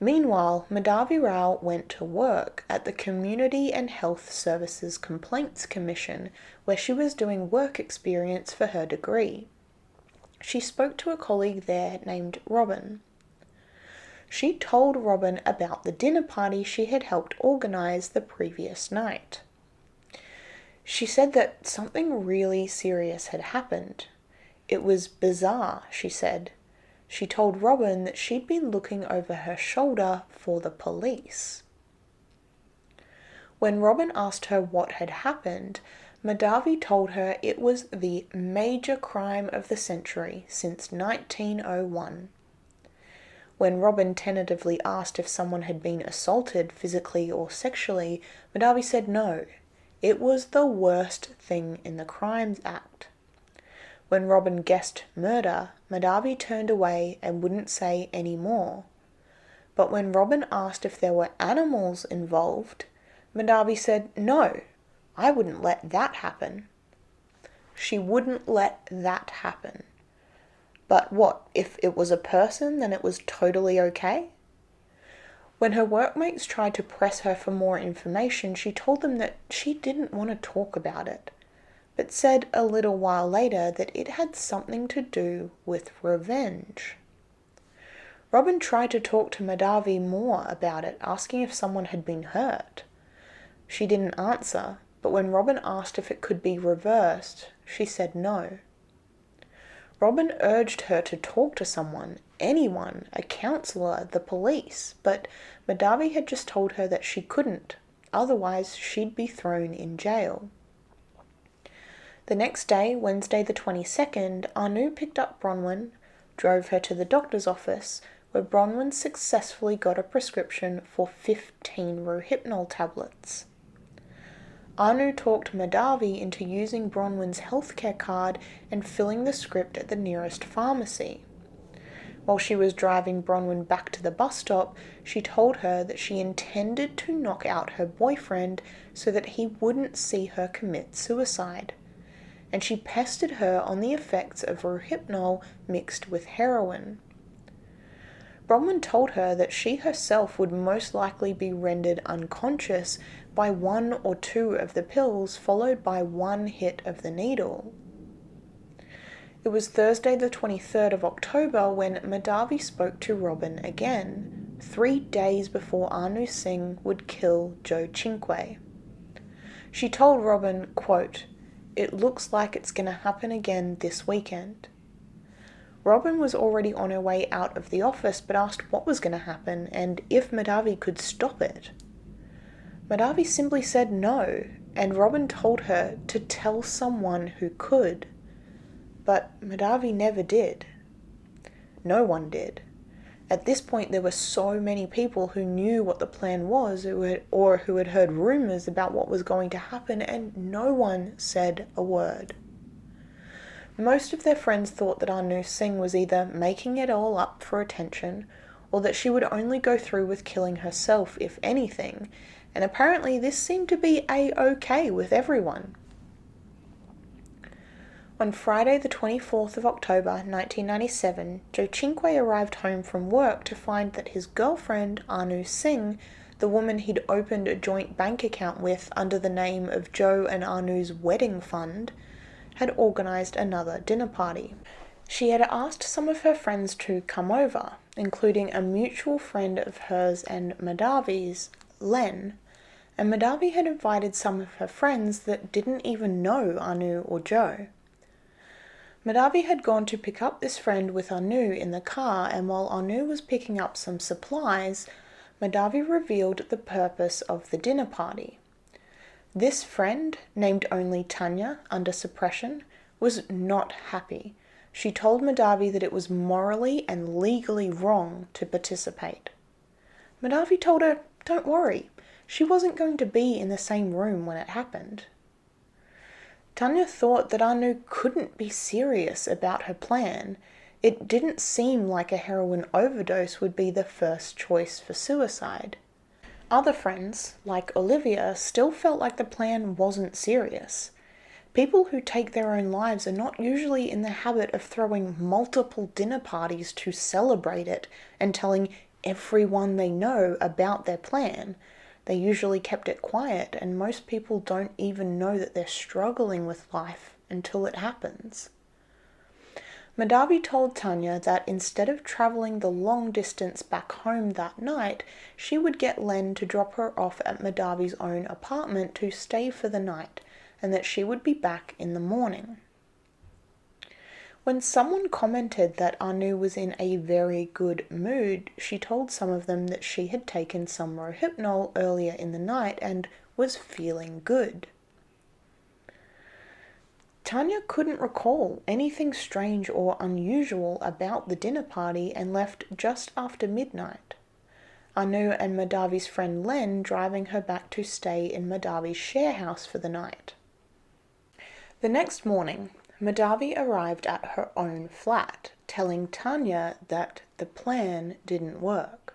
Meanwhile, Madhavi Rao went to work at the Community and Health Services Complaints Commission, where she was doing work experience for her degree. She spoke to a colleague there named Robin. She told Robin about the dinner party she had helped organize the previous night. She said that something really serious had happened. It was bizarre, she said. She told Robin that she'd been looking over her shoulder for the police. When Robin asked her what had happened, Madhavi told her it was the major crime of the century since 1901. When Robin tentatively asked if someone had been assaulted physically or sexually, Madhavi said no. It was the worst thing in the Crimes Act. When Robin guessed murder, Madhavi turned away and wouldn't say any more. But when Robin asked if there were animals involved, Madhavi said, no, I wouldn't let that happen. She wouldn't let that happen. But what, if it was a person, then it was totally okay? When her workmates tried to press her for more information, she told them that she didn't want to talk about it, but said a little while later that it had something to do with revenge. Robin tried to talk to Madhavi more about it, asking if someone had been hurt. She didn't answer, but when Robin asked if it could be reversed, she said no. Robin urged her to talk to someone, anyone, a counsellor, the police, but Madhavi had just told her that she couldn't, otherwise she'd be thrown in jail. The next day, Wednesday the 22nd, Anu picked up Bronwyn, drove her to the doctor's office, where Bronwyn successfully got a prescription for 15 Rohypnol tablets. Anu talked Madhavi into using Bronwyn's healthcare card and filling the script at the nearest pharmacy. While she was driving Bronwyn back to the bus stop, she told her that she intended to knock out her boyfriend so that he wouldn't see her commit suicide, and she pestered her on the effects of Rohypnol mixed with heroin. Bronwyn told her that she herself would most likely be rendered unconscious by 1 or 2 of the pills, followed by 1 hit of the needle. It was Thursday the 23rd of October when Madhavi spoke to Robin again, 3 days before Anu Singh would kill Joe Cinque. She told Robin, quote, "It looks like it's going to happen again this weekend." Robin was already on her way out of the office but asked what was going to happen and if Madhavi could stop it. Madhavi simply said no, and Robin told her to tell someone who could. But Madhavi never did. No one did. At this point there were so many people who knew what the plan was who had heard rumours about what was going to happen, and no one said a word. Most of their friends thought that Anu Singh was either making it all up for attention, or that she would only go through with killing herself, if anything, and apparently this seemed to be a-okay with everyone. On Friday the 24th of October 1997, Joe Cinque arrived home from work to find that his girlfriend, Anu Singh, the woman he'd opened a joint bank account with under the name of Joe and Anu's wedding fund, had organised another dinner party. She had asked some of her friends to come over, including a mutual friend of hers and Madhavi's, Len, and Madhavi had invited some of her friends that didn't even know Anu or Joe. Madhavi had gone to pick up this friend with Anu in the car, and while Anu was picking up some supplies, Madhavi revealed the purpose of the dinner party. This friend, named only Tanya under suppression, was not happy. She told Madhavi that it was morally and legally wrong to participate. Madhavi told her, don't worry, she wasn't going to be in the same room when it happened. Tanya thought that Anu couldn't be serious about her plan. It didn't seem like a heroin overdose would be the first choice for suicide. Other friends, like Olivia, still felt like the plan wasn't serious. People who take their own lives are not usually in the habit of throwing multiple dinner parties to celebrate it and telling everyone they know about their plan. They usually kept it quiet, and most people don't even know that they're struggling with life until it happens. Madhavi told Tanya that instead of travelling the long distance back home that night, she would get Len to drop her off at Madhavi's own apartment to stay for the night, and that she would be back in the morning. When someone commented that Anu was in a very good mood, she told some of them that she had taken some Rohypnol earlier in the night and was feeling good. Tanya couldn't recall anything strange or unusual about the dinner party and left just after midnight. Anu and Madhavi's friend Len driving her back to stay in Madhavi's share house for the night. The next morning, Madhavi arrived at her own flat, telling Tanya that the plan didn't work.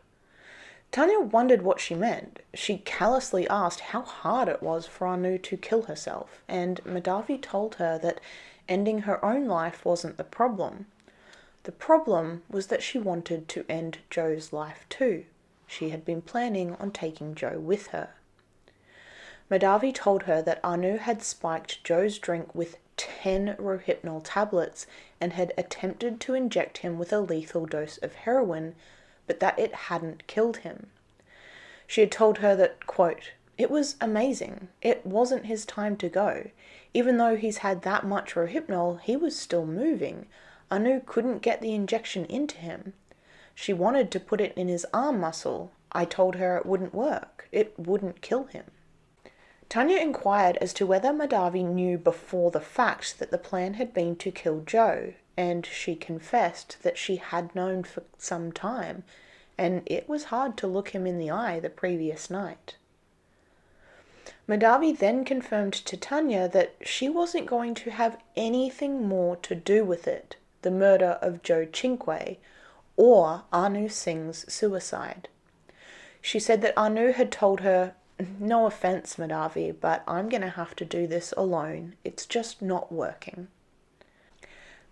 Tanya wondered what she meant. She callously asked how hard it was for Anu to kill herself, and Madhavi told her that ending her own life wasn't the problem. The problem was that she wanted to end Joe's life too. She had been planning on taking Joe with her. Madhavi told her that Anu had spiked Joe's drink with 10 Rohypnol tablets and had attempted to inject him with a lethal dose of heroin, but that it hadn't killed him. She had told her that, quote, "It was amazing. It wasn't his time to go. Even though he's had that much Rohypnol, he was still moving. Anu couldn't get the injection into him. She wanted to put it in his arm muscle. I told her it wouldn't work. It wouldn't kill him." Tanya inquired as to whether Madhavi knew before the fact that the plan had been to kill Joe, and she confessed that she had known for some time, and it was hard to look him in the eye the previous night. Madhavi then confirmed to Tanya that she wasn't going to have anything more to do with it, the murder of Joe Cinque, or Anu Singh's suicide. She said that Anu had told her, "No offense, Madhavi, but I'm going to have to do this alone. It's just not working."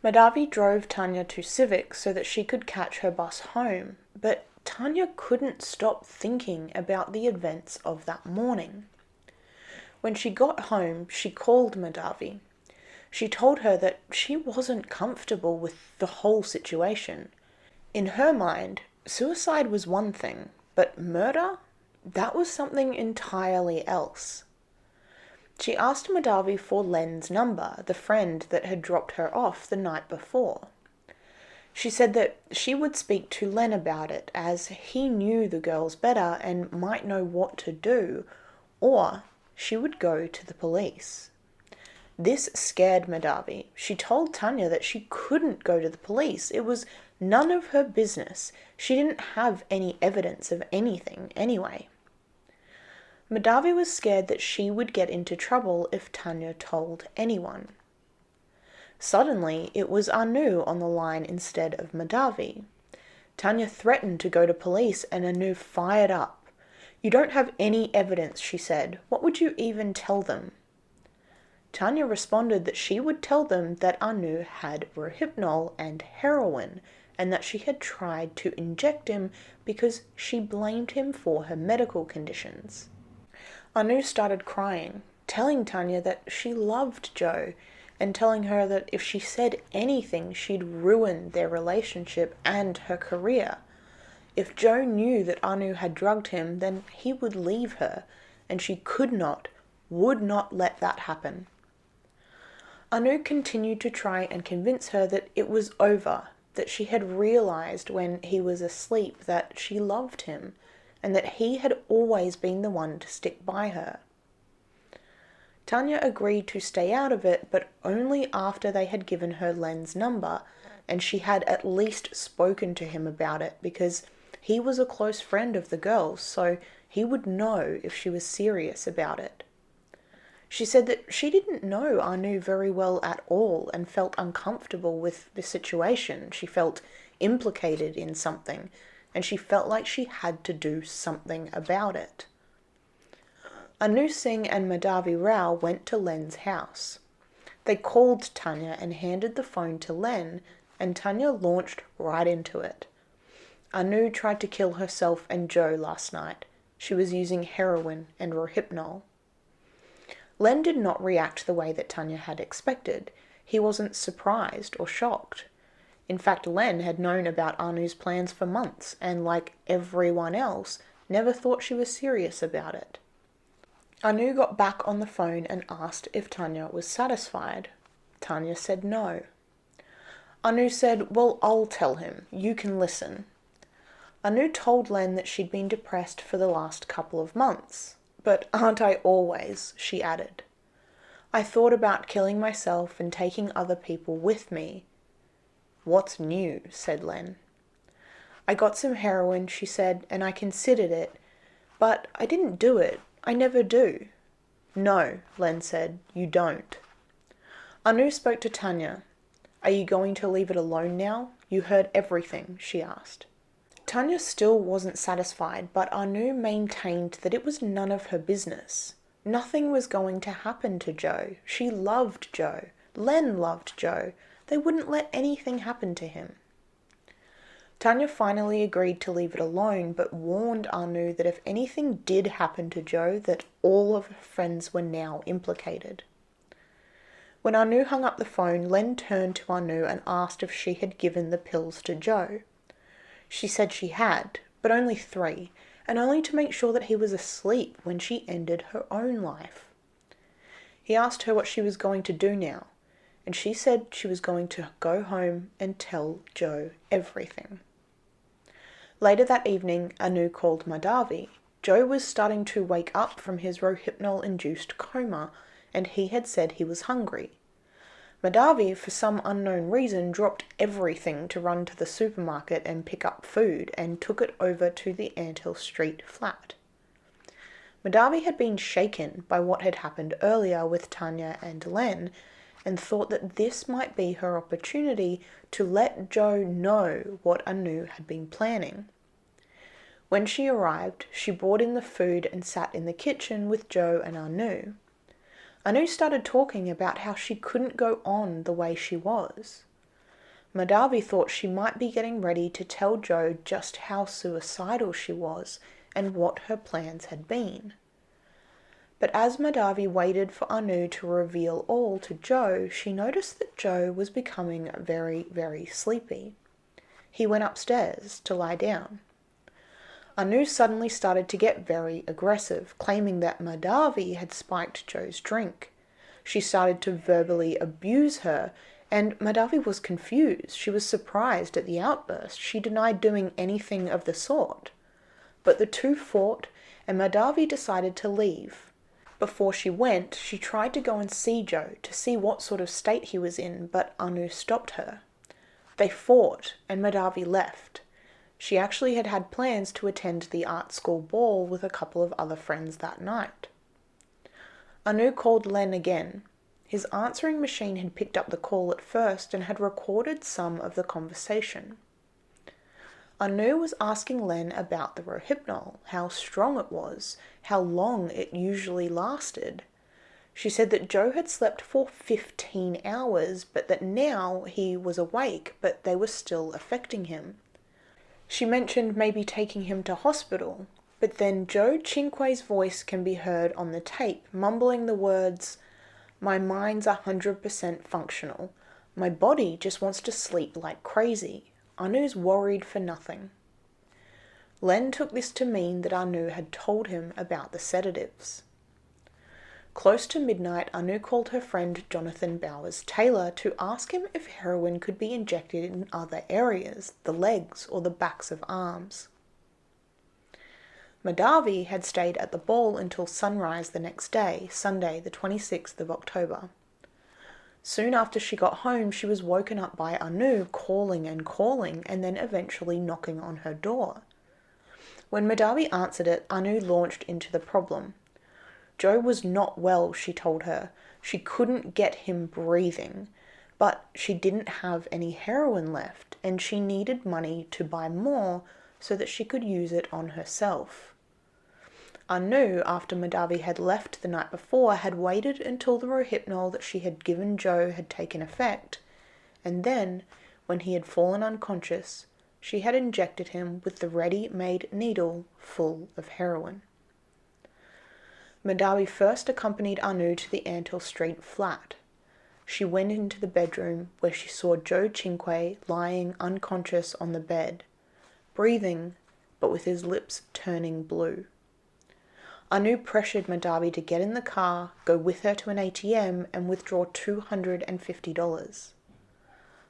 Madhavi drove Tanya to Civic so that she could catch her bus home, but Tanya couldn't stop thinking about the events of that morning. When she got home, she called Madhavi. She told her that she wasn't comfortable with the whole situation. In her mind, suicide was one thing, but murder? That was something entirely else. She asked Madhavi for Len's number, the friend that had dropped her off the night before. She said that she would speak to Len about it, as he knew the girls better and might know what to do, or she would go to the police. This scared Madhavi. She told Tanya that she couldn't go to the police. It was none of her business. She didn't have any evidence of anything anyway. Madhavi was scared that she would get into trouble if Tanya told anyone. Suddenly, it was Anu on the line instead of Madhavi. Tanya threatened to go to police and Anu fired up. "You don't have any evidence," she said. "What would you even tell them?" Tanya responded that she would tell them that Anu had Rohypnol and heroin, and that she had tried to inject him because she blamed him for her medical conditions. Anu started crying, telling Tanya that she loved Joe, and telling her that if she said anything, she'd ruin their relationship and her career. If Joe knew that Anu had drugged him, then he would leave her, and she would not let that happen. Anu continued to try and convince her that it was over, that she had realized when he was asleep that she loved him, and that he had always been the one to stick by her. Tanya agreed to stay out of it, but only after they had given her Len's number, and she had at least spoken to him about it, because he was a close friend of the girls, so he would know if she was serious about it. She said that she didn't know Anu very well at all and felt uncomfortable with the situation. She felt implicated in something, and she felt like she had to do something about it. Anu Singh and Madhavi Rao went to Len's house. They called Tanya and handed the phone to Len, and Tanya launched right into it. Anu tried to kill herself and Joe last night. She was using heroin and Rohypnol. Len did not react the way that Tanya had expected. He wasn't surprised or shocked. In fact, Len had known about Anu's plans for months, and like everyone else, never thought she was serious about it. Anu got back on the phone and asked if Tanya was satisfied. Tanya said no. Anu said, "Well, I'll tell him. You can listen." Anu told Len that she'd been depressed for the last couple of months. "But aren't I always?" she added. I thought about killing myself and taking other people with me. What's new? Said Len. I got some heroin, she said, and I considered it, but I didn't do it. I never do. No, Len said, you don't. Anu spoke to Tanya. Are you going to leave it alone now? You heard everything, she asked. Tanya still wasn't satisfied, but Anu maintained that it was none of her business. Nothing was going to happen to Joe. She loved Joe. Len loved Joe. They wouldn't let anything happen to him. Tanya finally agreed to leave it alone, but warned Anu that if anything did happen to Joe, that all of her friends were now implicated. When Anu hung up the phone, Len turned to Anu and asked if she had given the pills to Joe. She said she had, but only 3, and only to make sure that he was asleep when she ended her own life. He asked her what she was going to do now, and she said she was going to go home and tell Joe everything. Later that evening, Anu called Madhavi. Joe was starting to wake up from his Rohypnol-induced coma, and he had said he was hungry. Madhavi, for some unknown reason, dropped everything to run to the supermarket and pick up food, and took it over to the Anthill Street flat. Madhavi had been shaken by what had happened earlier with Tanya and Len, and thought that this might be her opportunity to let Joe know what Anu had been planning. When she arrived, she brought in the food and sat in the kitchen with Joe and Anu. Anu started talking about how she couldn't go on the way she was. Madhavi thought she might be getting ready to tell Joe just how suicidal she was and what her plans had been. But as Madhavi waited for Anu to reveal all to Joe, she noticed that Joe was becoming very, very sleepy. He went upstairs to lie down. Anu suddenly started to get very aggressive, claiming that Madhavi had spiked Joe's drink. She started to verbally abuse her, and Madhavi was confused. She was surprised at the outburst. She denied doing anything of the sort. But the two fought, and Madhavi decided to leave. Before she went, she tried to go and see Joe to see what sort of state he was in, but Anu stopped her. They fought, and Madhavi left. She actually had plans to attend the art school ball with a couple of other friends that night. Anu called Len again. His answering machine had picked up the call at first and had recorded some of the conversation. Anu was asking Len about the Rohypnol, how strong it was, how long it usually lasted. She said that Joe had slept for 15 hours, but that now he was awake, but they were still affecting him. She mentioned maybe taking him to hospital, but then Joe Cinque's voice can be heard on the tape, mumbling the words, "My mind's 100% functional. My body just wants to sleep like crazy. Anu's worried for nothing." Len took this to mean that Anu had told him about the sedatives. Close to midnight, Anu called her friend Jonathan Bowers-Taylor to ask him if heroin could be injected in other areas, the legs or the backs of arms. Madhavi had stayed at the ball until sunrise the next day, Sunday the 26th of October. Soon after she got home, she was woken up by Anu calling, and then eventually knocking on her door. When Madhavi answered it, Anu launched into the problem. Joe was not well, she told her. She couldn't get him breathing, but she didn't have any heroin left, and she needed money to buy more so that she could use it on herself. Anu, after Madhavi had left the night before, had waited until the Rohypnol that she had given Joe had taken effect, and then, when he had fallen unconscious, she had injected him with the ready-made needle full of heroin. Madhavi first accompanied Anu to the Anthill Street flat. She went into the bedroom where she saw Joe Cinque lying unconscious on the bed, breathing, but with his lips turning blue. Anu pressured Madhavi to get in the car, go with her to an ATM, and withdraw $250.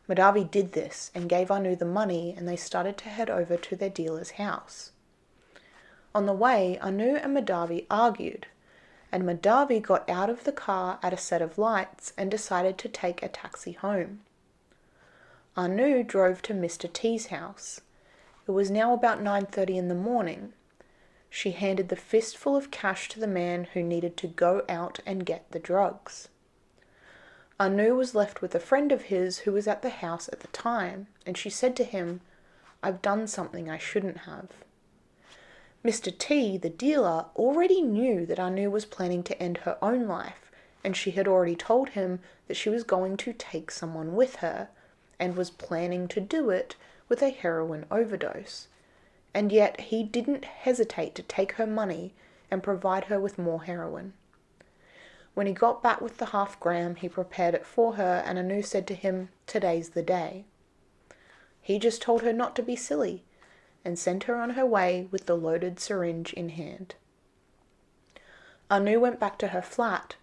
Madhavi did this and gave Anu the money, and they started to head over to their dealer's house. On the way, Anu and Madhavi argued, and Madhavi got out of the car at a set of lights and decided to take a taxi home. Anu drove to Mr. T's house. It was now about 9:30 in the morning. She handed the fistful of cash to the man who needed to go out and get the drugs. Anu was left with a friend of his who was at the house at the time, and she said to him, "I've done something I shouldn't have." Mr. T, the dealer, already knew that Anu was planning to end her own life, and she had already told him that she was going to take someone with her, and was planning to do it with a heroin overdose. And yet he didn't hesitate to take her money and provide her with more heroin. When he got back with the half-gram, he prepared it for her, and Anu said to him, "Today's the day." He just told her not to be silly, and sent her on her way with the loaded syringe in hand. Anu went back to her flat,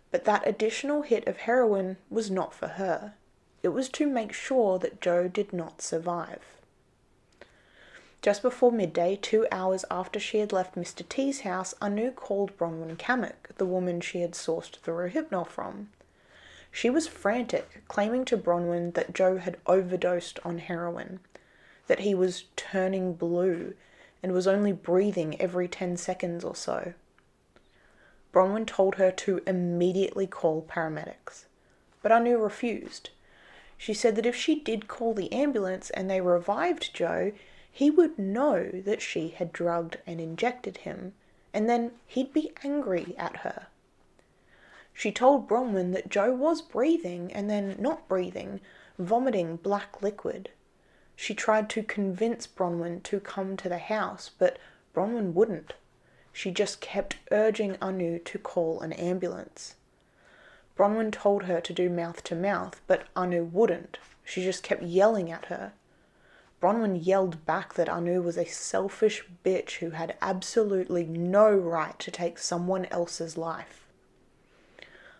but that additional hit of heroin was not for her. It was to make sure that Joe did not survive. Just before midday, 2 hours after she had left Mr. T's house, Anu called Bronwyn Kamek, the woman she had sourced the Rohypnol from. She was frantic, claiming to Bronwyn that Joe had overdosed on heroin, that he was turning blue and was only breathing every 10 seconds or so. Bronwyn told her to immediately call paramedics, but Anu refused. She said that if she did call the ambulance and they revived Joe, he would know that she had drugged and injected him, and then he'd be angry at her. She told Bronwyn that Joe was breathing and then not breathing, vomiting black liquid. She tried to convince Bronwyn to come to the house, but Bronwyn wouldn't. She just kept urging Anu to call an ambulance. Bronwyn told her to do mouth to mouth, but Anu wouldn't. She just kept yelling at her. Bronwyn yelled back that Anu was a selfish bitch who had absolutely no right to take someone else's life.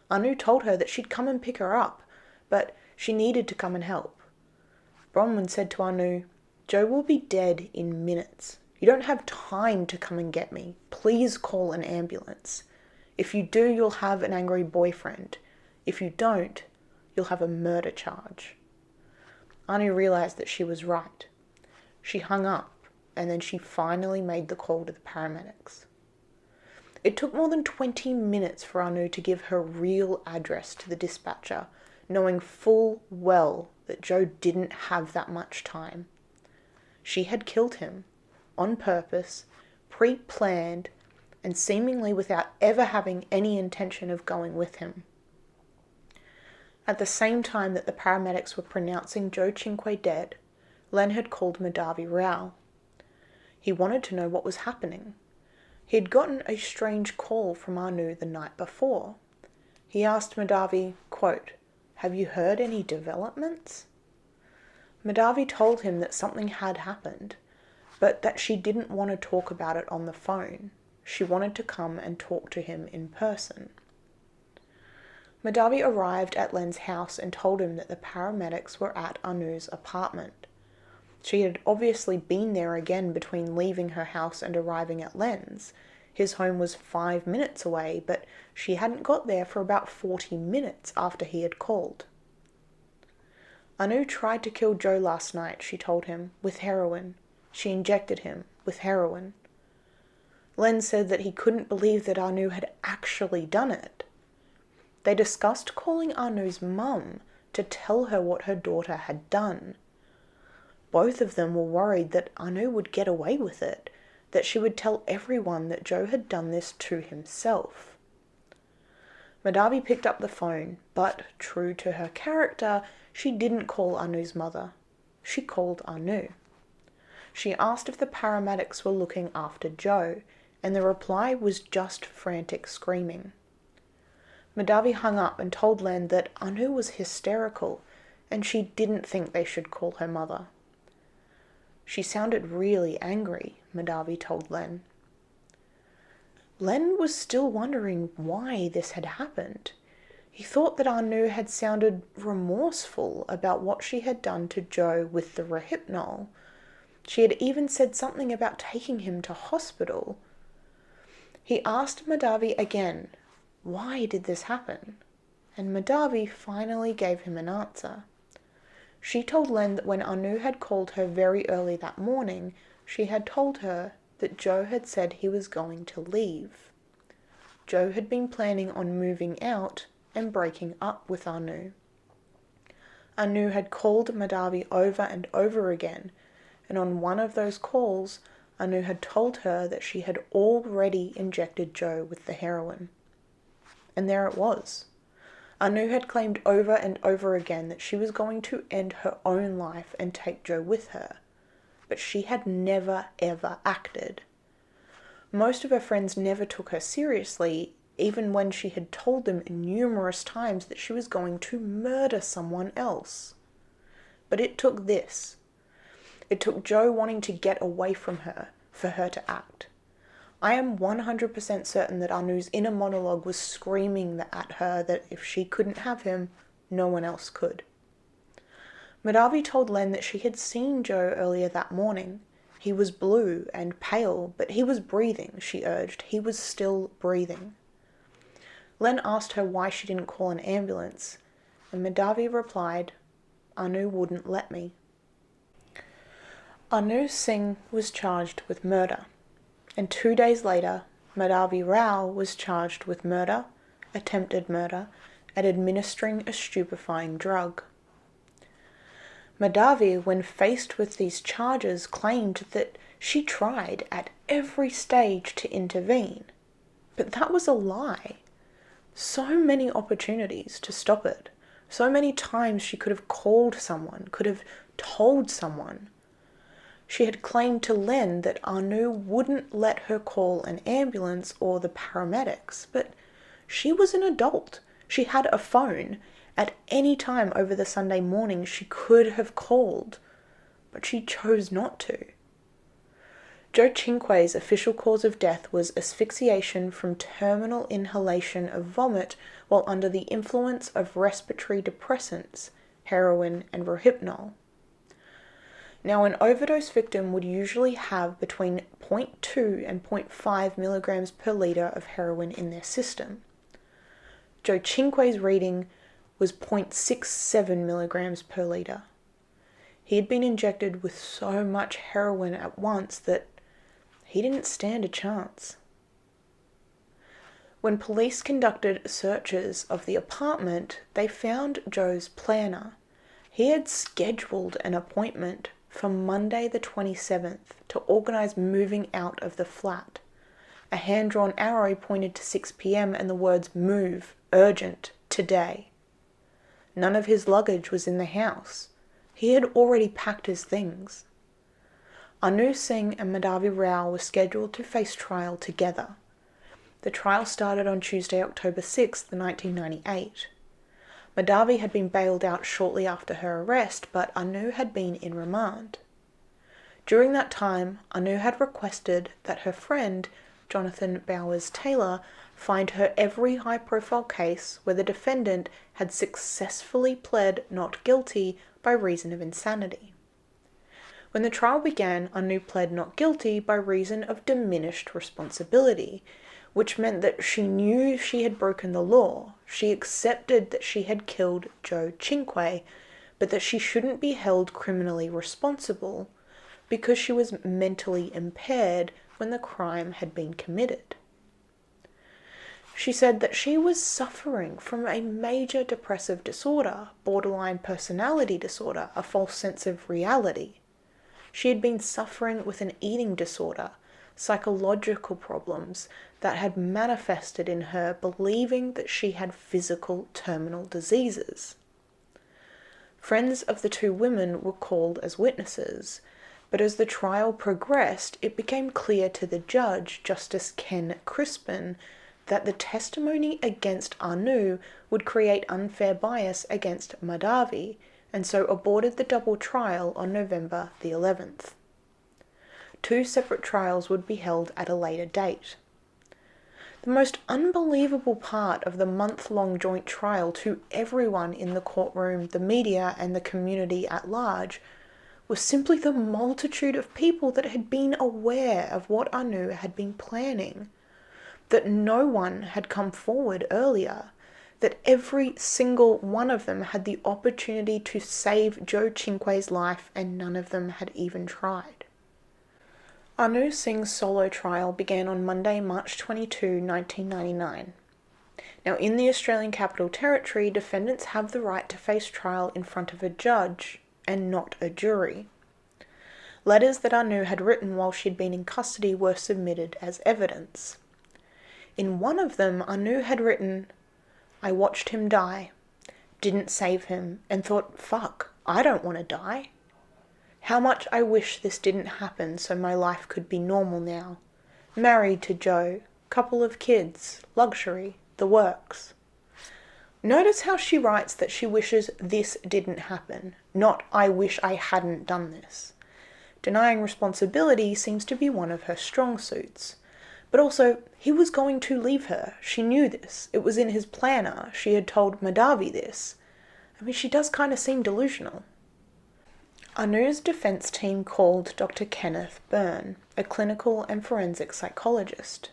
Anu told her that she'd come and pick her up, but she needed to come and help. Bronwyn said to Anu, "Joe will be dead in minutes. You don't have time to come and get me. Please call an ambulance. If you do, you'll have an angry boyfriend. If you don't, you'll have a murder charge." Anu realized that she was right. She hung up, and then she finally made the call to the paramedics. It took more than 20 minutes for Anu to give her real address to the dispatcher, knowing full well that Joe didn't have that much time. She had killed him, on purpose, pre-planned, and seemingly without ever having any intention of going with him. At the same time that the paramedics were pronouncing Joe Cinque dead, Len had called Madhavi Rao. He wanted to know what was happening. He had gotten a strange call from Anu the night before. He asked Madhavi, quote, "Have you heard any developments?" Madhavi told him that something had happened, but that she didn't want to talk about it on the phone. She wanted to come and talk to him in person. Madhavi arrived at Len's house and told him that the paramedics were at Anu's apartment. She had obviously been there again between leaving her house and arriving at Len's. His home was 5 minutes away, but she hadn't got there for about 40 minutes after he had called. "Anu tried to kill Joe last night," she told him, "with heroin. She injected him with heroin." Len said that he couldn't believe that Anu had actually done it. They discussed calling Anu's mum to tell her what her daughter had done. Both of them were worried that Anu would get away with it, that she would tell everyone that Joe had done this to himself. Madhavi picked up the phone, but, true to her character, she didn't call Anu's mother. She called Anu. She asked if the paramedics were looking after Joe, and the reply was just frantic screaming. Madhavi hung up and told Len that Anu was hysterical, and she didn't think they should call her mother. She sounded really angry, Madhavi told Len. Len was still wondering why this had happened. He thought that Anu had sounded remorseful about what she had done to Joe with the Rohypnol. She had even said something about taking him to hospital. He asked Madhavi again, why did this happen? And Madhavi finally gave him an answer. She told Len that when Anu had called her very early that morning, she had told her that Joe had said he was going to leave. Joe had been planning on moving out and breaking up with Anu. Anu had called Madhavi over and over again, and on one of those calls, Anu had told her that she had already injected Joe with the heroin. And there it was. Anu had claimed over and over again that she was going to end her own life and take Joe with her, but she had never ever acted. Most of her friends never took her seriously, even when she had told them numerous times that she was going to murder someone else. But it took this. It took Joe wanting to get away from her for her to act. I am 100% certain that Anu's inner monologue was screaming at her that if she couldn't have him, no one else could. Madhavi told Len that she had seen Joe earlier that morning. He was blue and pale, but he was breathing, she urged. He was still breathing. Len asked her why she didn't call an ambulance, and Madhavi replied, Anu wouldn't let me. Anu Singh was charged with murder, and 2 days later, Madhavi Rao was charged with murder, attempted murder, and administering a stupefying drug. Madhavi, when faced with these charges, claimed that she tried at every stage to intervene, but that was a lie. So many opportunities to stop it. So many times she could have called someone, could have told someone. She had claimed to Len that Anu wouldn't let her call an ambulance or the paramedics, but she was an adult. She had a phone. At any time over the Sunday morning she could have called, but she chose not to. Joe Cinque's official cause of death was asphyxiation from terminal inhalation of vomit while under the influence of respiratory depressants, heroin and rohypnol. Now, an overdose victim would usually have between 0.2 and 0.5 milligrams per litre of heroin in their system. Joe Cinque's reading was 0.67 milligrams per litre. He had been injected with so much heroin at once that he didn't stand a chance. When police conducted searches of the apartment, they found Joe's planner. He had scheduled an appointment for Monday the 27th to organise moving out of the flat. A hand-drawn arrow pointed to 6 p.m. and the words "Move, urgent, today." None of his luggage was in the house. He had already packed his things. Anu Singh and Madhavi Rao were scheduled to face trial together. The trial started on Tuesday, October 6, 1998. Madhavi had been bailed out shortly after her arrest, but Anu had been in remand. During that time, Anu had requested that her friend, Jonathan Bowers-Taylor, find her every high-profile case where the defendant had successfully pled not guilty by reason of insanity. When the trial began, Anu pled not guilty by reason of diminished responsibility, which meant that she knew she had broken the law. She accepted that she had killed Joe Cinque, but that she shouldn't be held criminally responsible because she was mentally impaired when the crime had been committed. She said that she was suffering from a major depressive disorder, borderline personality disorder, a false sense of reality. She had been suffering with an eating disorder, psychological problems that had manifested in her believing that she had physical terminal diseases. Friends of the two women were called as witnesses, but as the trial progressed, it became clear to the judge, Justice Ken Crispin, that the testimony against Anu would create unfair bias against Madhavi, and so aborted the double trial on November the 11th. 2 separate trials would be held at a later date. The most unbelievable part of the month-long joint trial to everyone in the courtroom, the media, and the community at large was simply the multitude of people that had been aware of what Anu had been planning. that no one had come forward earlier, that every single one of them had the opportunity to save Joe Cinque's life and none of them had even tried. Anu Singh's solo trial began on Monday, March 22, 1999. Now, in the Australian Capital Territory, defendants have the right to face trial in front of a judge and not a jury. Letters that Anu had written while she'd been in custody were submitted as evidence. In one of them, Anu had written, "I watched him die, didn't save him, and thought, fuck, I don't want to die. How much I wish this didn't happen so my life could be normal now. Married to Joe, couple of kids, luxury, the works." Notice how she writes that she wishes this didn't happen, not "I wish I hadn't done this." Denying responsibility seems to be one of her strong suits. But also, he was going to leave her. She knew this. It was in his planner. She had told Madhavi this. I mean, she does kind of seem delusional. Anu's defense team called Dr. Kenneth Byrne, a clinical and forensic psychologist.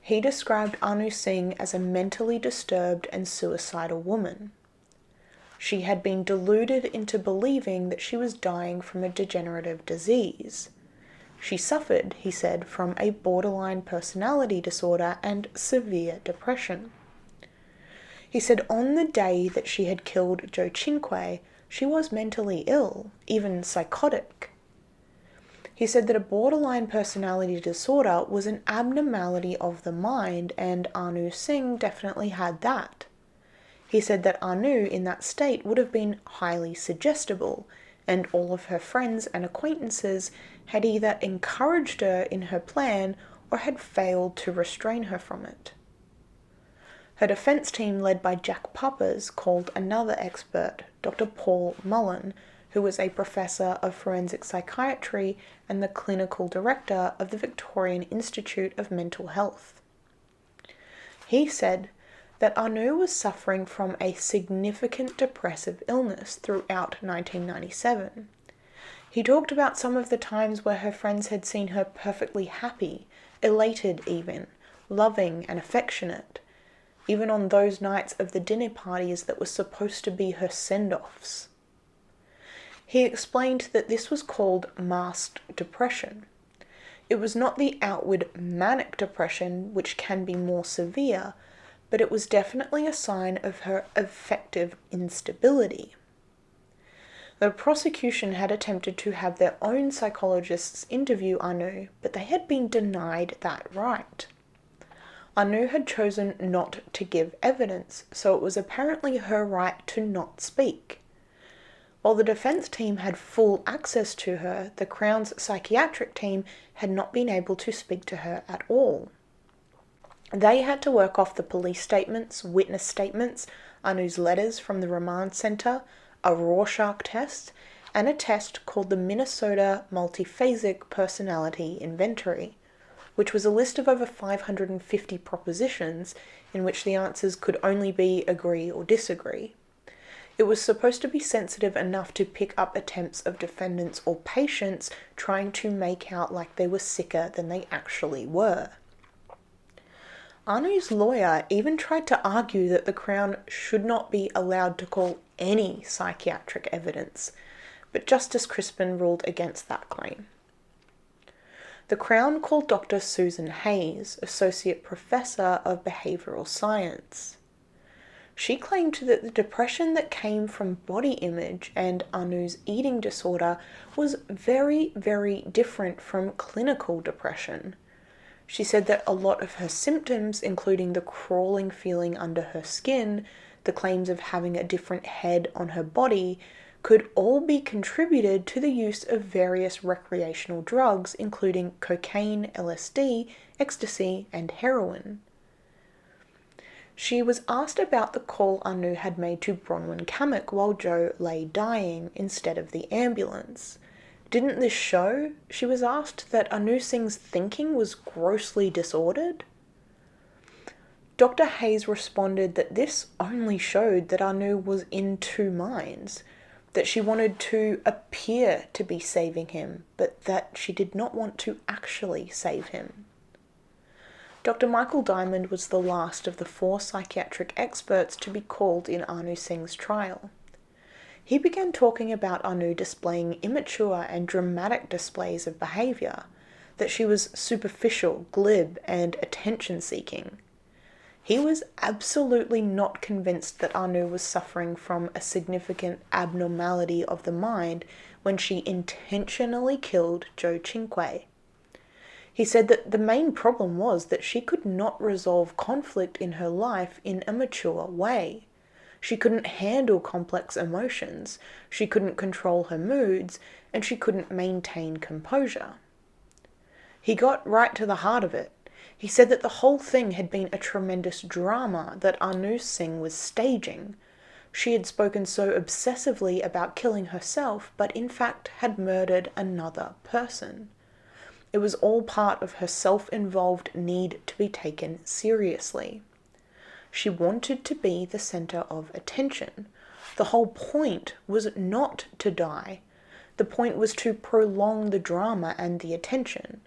He described Anu Singh as a mentally disturbed and suicidal woman. She had been deluded into believing that she was dying from a degenerative disease. She suffered, he said, from a borderline personality disorder and severe depression. He said on the day that she had killed Joe Cinque, she was mentally ill, even psychotic. He said that a borderline personality disorder was an abnormality of the mind, and Anu Singh definitely had that. He said that Anu in that state would have been highly suggestible, and all of her friends and acquaintances had either encouraged her in her plan or had failed to restrain her from it. Her defense team, led by Jack Puppers, called another expert, Dr. Paul Mullen, who was a professor of forensic psychiatry and the clinical director of the Victorian Institute of Mental Health. He said that Anu was suffering from a significant depressive illness throughout 1997. He talked about some of the times where her friends had seen her perfectly happy, elated even, loving and affectionate, even on those nights of the dinner parties that were supposed to be her send-offs. He explained that this was called masked depression. It was not the outward manic depression, which can be more severe, but it was definitely a sign of her affective instability. The prosecution had attempted to have their own psychologists interview Anu, but they had been denied that right. Anu had chosen not to give evidence, so it was apparently her right to not speak. While the defense team had full access to her, the Crown's psychiatric team had not been able to speak to her at all. They had to work off the police statements, witness statements, Anu's letters from the remand centre, a Rorschach test, and a test called the Minnesota Multiphasic Personality Inventory, which was a list of over 550 propositions in which the answers could only be agree or disagree. It was supposed to be sensitive enough to pick up attempts of defendants or patients trying to make out like they were sicker than they actually were. Anu's lawyer even tried to argue that the Crown should not be allowed to call any psychiatric evidence, but Justice Crispin ruled against that claim. The Crown called Dr. Susan Hayes, Associate Professor of Behavioural Science. She claimed that the depression that came from body image and Anu's eating disorder was very, very different from clinical depression. She said that a lot of her symptoms, including the crawling feeling under her skin, the claims of having a different head on her body, could all be contributed to the use of various recreational drugs, including cocaine, LSD, ecstasy, and heroin. She was asked about the call Anu had made to Bronwyn Kamek while Joe lay dying instead of the ambulance. Didn't this show, she was asked, that Anu Singh's thinking was grossly disordered? Dr. Hayes responded that this only showed that Anu was in two minds, that she wanted to appear to be saving him, but that she did not want to actually save him. Dr. Michael Diamond was the last of the 4 psychiatric experts to be called in Anu Singh's trial. He began talking about Anu displaying immature and dramatic displays of behaviour, that she was superficial, glib, and attention-seeking. He was absolutely not convinced that Anu was suffering from a significant abnormality of the mind when she intentionally killed Joe Cinque. He said that the main problem was that she could not resolve conflict in her life in a mature way. She couldn't handle complex emotions, she couldn't control her moods, and she couldn't maintain composure. He got right to the heart of it. He said that the whole thing had been a tremendous drama that Anu Singh was staging. She had spoken so obsessively about killing herself, but in fact had murdered another person. It was all part of her self-involved need to be taken seriously. She wanted to be the centre of attention. The whole point was not to die. The point was to prolong the drama and the attention.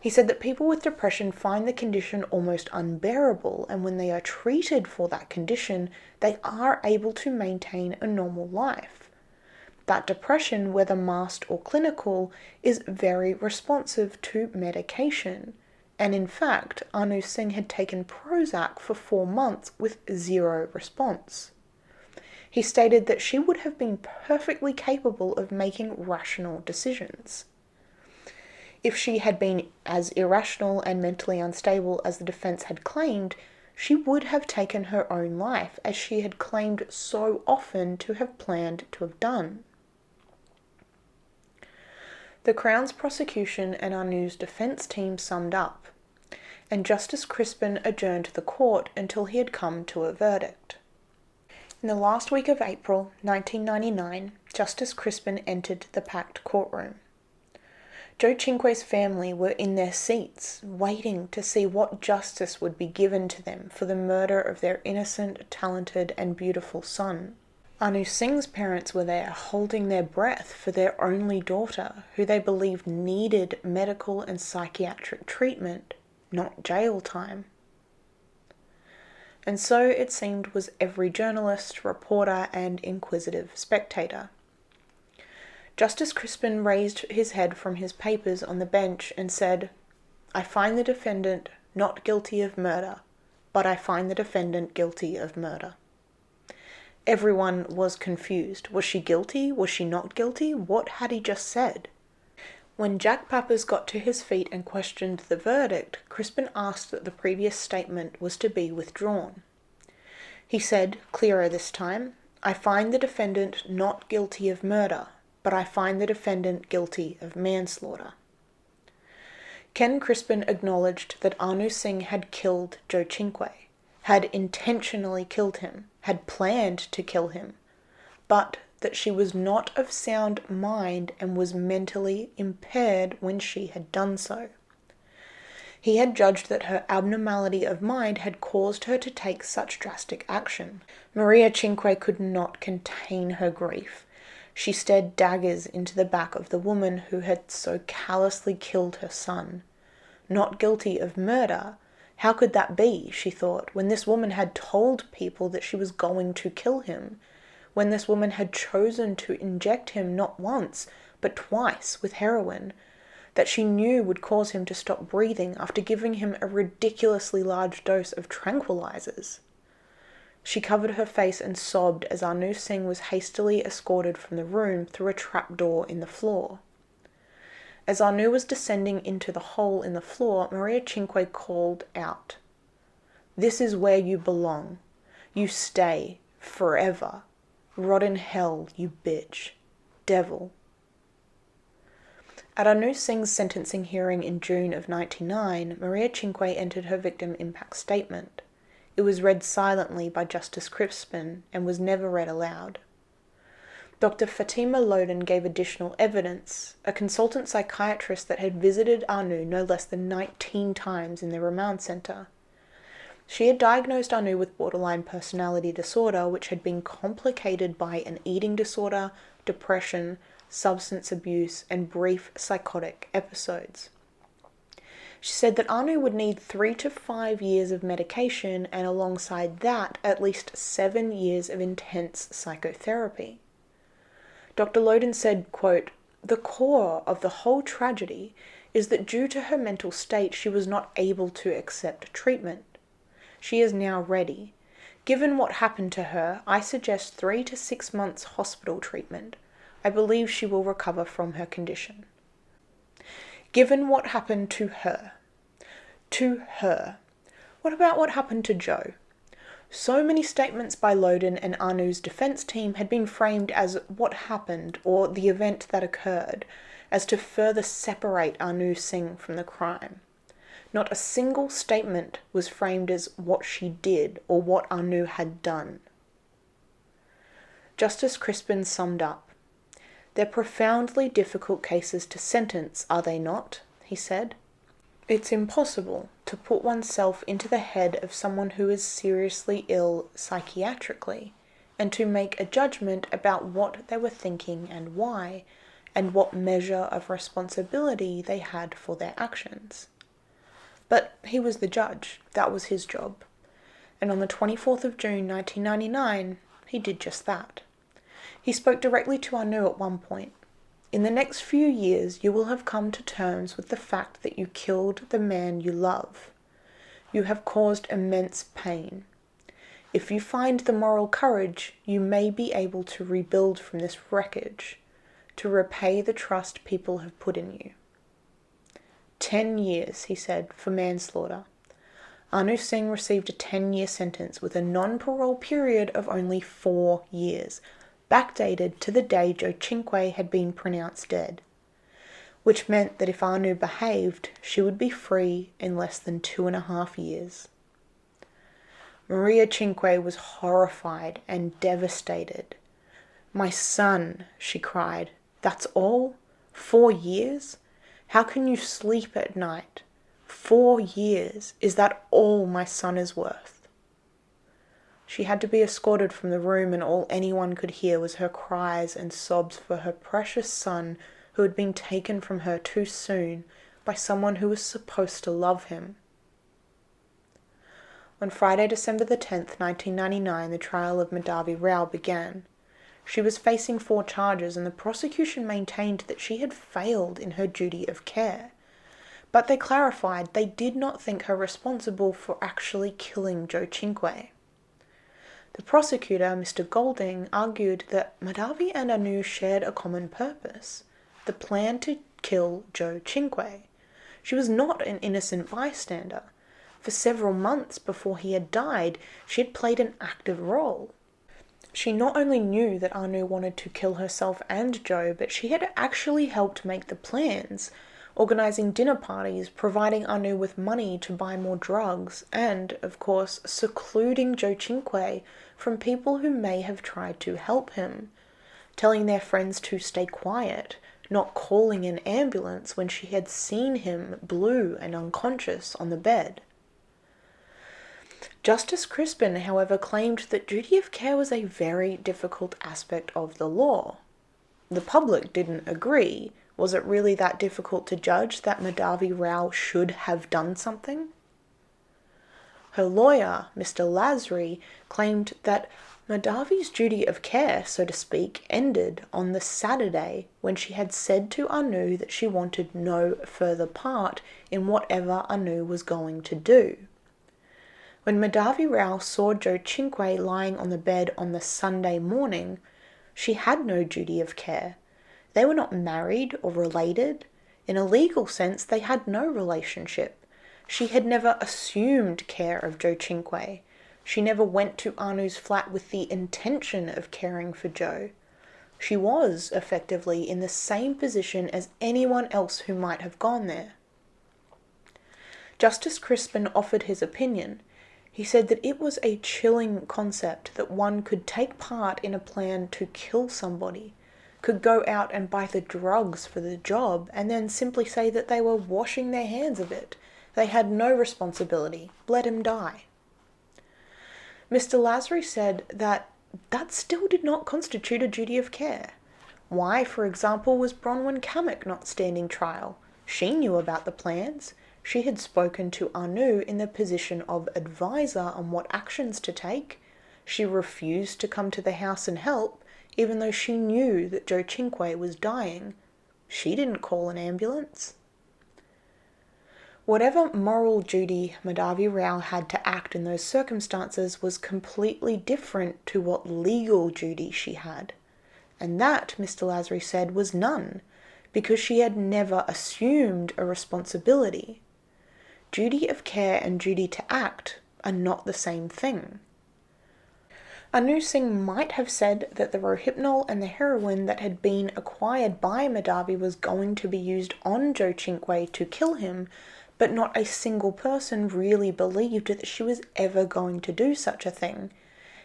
He said that people with depression find the condition almost unbearable, and when they are treated for that condition, they are able to maintain a normal life. That depression, whether masked or clinical, is very responsive to medication. And in fact, Anu Singh had taken Prozac for 4 months with 0 response. He stated that she would have been perfectly capable of making rational decisions. If she had been as irrational and mentally unstable as the defense had claimed, she would have taken her own life, as she had claimed so often to have planned to have done. The Crown's prosecution and Anu's defense team summed up, and Justice Crispin adjourned the court until he had come to a verdict. In the last week of April 1999, Justice Crispin entered the packed courtroom. Joe Cinque's family were in their seats, waiting to see what justice would be given to them for the murder of their innocent, talented, and beautiful son. Anu Singh's parents were there, holding their breath for their only daughter, who they believed needed medical and psychiatric treatment, not jail time. And so it seemed was every journalist, reporter, and inquisitive spectator. Justice Crispin raised his head from his papers on the bench and said, "I find the defendant not guilty of murder, but I find the defendant guilty of murder." Everyone was confused. Was she guilty? Was she not guilty? What had he just said? When Jack Pappas got to his feet and questioned the verdict, Crispin asked that the previous statement was to be withdrawn. He said, clearer this time, "I find the defendant not guilty of murder, but I find the defendant guilty of manslaughter." Ken Crispin acknowledged that Anu Singh had killed Joe Cinque, had intentionally killed him, had planned to kill him, but that she was not of sound mind and was mentally impaired when she had done so. He had judged that her abnormality of mind had caused her to take such drastic action. Maria Cinque could not contain her grief. She stared daggers into the back of the woman who had so callously killed her son. Not guilty of murder? How could that be, she thought, when this woman had told people that she was going to kill him, when this woman had chosen to inject him not once, but twice with heroin, that she knew would cause him to stop breathing after giving him a ridiculously large dose of tranquilizers. She covered her face and sobbed as Anu Singh was hastily escorted from the room through a trapdoor in the floor. As Anu was descending into the hole in the floor, Maria Cinque called out, "This is where you belong. You stay, forever. Rot in hell, you bitch. Devil." At Anu Singh's sentencing hearing in June of 1999, Maria Cinque entered her victim impact statement. It was read silently by Justice Crispin and was never read aloud. Dr. Fatima Loden gave additional evidence, a consultant psychiatrist that had visited Anu no less than 19 times in the remand centre. She had diagnosed Anu with borderline personality disorder, which had been complicated by an eating disorder, depression, substance abuse, and brief psychotic episodes. She said that Anu would need 3 to 5 years of medication and alongside that, at least 7 years of intense psychotherapy. Dr. Loden said, quote, "The core of the whole tragedy is that due to her mental state, she was not able to accept treatment. She is now ready. Given what happened to her, I suggest 3 to 6 months hospital treatment. I believe she will recover from her condition." Given what happened to her. To her. What about what happened to Joe? So many statements by Loden and Anu's defense team had been framed as what happened or the event that occurred, as to further separate Anu Singh from the crime. Not a single statement was framed as what she did or what Anu had done. Justice Crispin summed up. "They're profoundly difficult cases to sentence, are they not?" he said. "It's impossible to put oneself into the head of someone who is seriously ill psychiatrically, and to make a judgment about what they were thinking and why, and what measure of responsibility they had for their actions." But he was the judge. That was his job. And on the 24th of June 1999, he did just that. He spoke directly to Anu at one point. "In the next few years, you will have come to terms with the fact that you killed the man you love. You have caused immense pain. If you find the moral courage, you may be able to rebuild from this wreckage, to repay the trust people have put in you." 10 years, he said, for manslaughter. Anu Singh received a 10-year sentence with a non-parole period of only 4 years, backdated to the day Joe Cinque had been pronounced dead, which meant that if Anu behaved, she would be free in less than 2.5 years. Maria Cinque was horrified and devastated. "My son," she cried, "that's all? 4 years? How can you sleep at night? 4 years, is that all my son is worth?" She had to be escorted from the room, and all anyone could hear was her cries and sobs for her precious son who had been taken from her too soon by someone who was supposed to love him. On Friday, December the 10th, 1999, the trial of Madhavi Rao began. She was facing 4 charges, and the prosecution maintained that she had failed in her duty of care. But they clarified they did not think her responsible for actually killing Joe Cinque. The prosecutor, Mr. Golding, argued that Madhavi and Anu shared a common purpose, the plan to kill Joe Cinque. She was not an innocent bystander. For several months before he had died, she had played an active role. She not only knew that Anu wanted to kill herself and Joe, but she had actually helped make the plans, organising dinner parties, providing Anu with money to buy more drugs, and, of course, secluding Joe Cinque from people who may have tried to help him, telling their friends to stay quiet, not calling an ambulance when she had seen him blue and unconscious on the bed. Justice Crispin, however, claimed that duty of care was a very difficult aspect of the law. The public didn't agree. Was it really that difficult to judge that Madhavi Rao should have done something? Her lawyer, Mr. Lasry, claimed that Madhavi's duty of care, so to speak, ended on the Saturday when she had said to Anu that she wanted no further part in whatever Anu was going to do. When Madhavi Rao saw Joe Cinque lying on the bed on the Sunday morning, she had no duty of care. They were not married or related. In a legal sense, they had no relationship. She had never assumed care of Joe Cinque. She never went to Anu's flat with the intention of caring for Joe. She was, effectively, in the same position as anyone else who might have gone there. Justice Crispin offered his opinion. He said that it was a chilling concept that one could take part in a plan to kill somebody, could go out and buy the drugs for the job, and then simply say that they were washing their hands of it. They had no responsibility. Let him die. Mr. Lasry said that still did not constitute a duty of care. Why, for example, was Bronwyn Kamek not standing trial? She knew about the plans. She had spoken to Anu in the position of advisor on what actions to take. She refused to come to the house and help, even though she knew that Joe Cinque was dying. She didn't call an ambulance. Whatever moral duty Madhavi Rao had to act in those circumstances was completely different to what legal duty she had. And that, Mr. Lasry said, was none, because she had never assumed a responsibility. Duty of care and duty to act are not the same thing. Anu Singh might have said that the rohypnol and the heroin that had been acquired by Madhavi was going to be used on Joe Cinque to kill him, but not a single person really believed that she was ever going to do such a thing.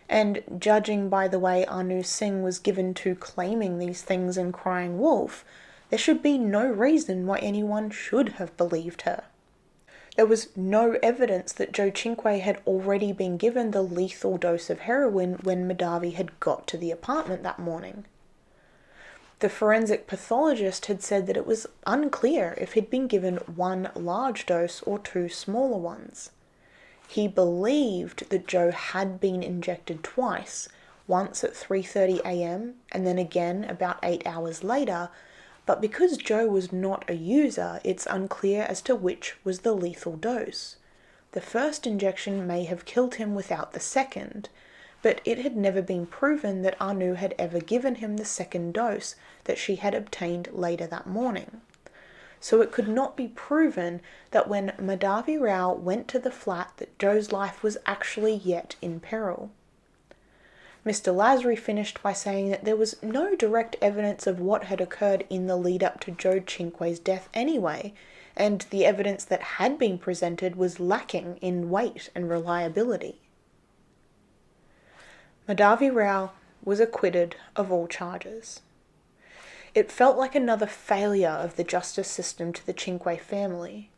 And judging by the way Anu Singh was given to claiming these things and crying wolf, there should be no reason why anyone should have believed her. There was no evidence that Joe Cinque had already been given the lethal dose of heroin when Madhavi had got to the apartment that morning. The forensic pathologist had said that it was unclear if he'd been given one large dose or two smaller ones. He believed that Joe had been injected twice, once at 3:30 a.m. and then again about 8 hours later, but because Joe was not a user, it's unclear as to which was the lethal dose. The first injection may have killed him without the second, but it had never been proven that Anu had ever given him the second dose that she had obtained later that morning. So it could not be proven that when Madhavi Rao went to the flat that Joe's life was actually yet in peril. Mr. Lasry finished by saying that there was no direct evidence of what had occurred in the lead up to Joe Cinque's death anyway, and the evidence that had been presented was lacking in weight and reliability. Madhavi Rao was acquitted of all charges. It felt like another failure of the justice system to the Cinque family.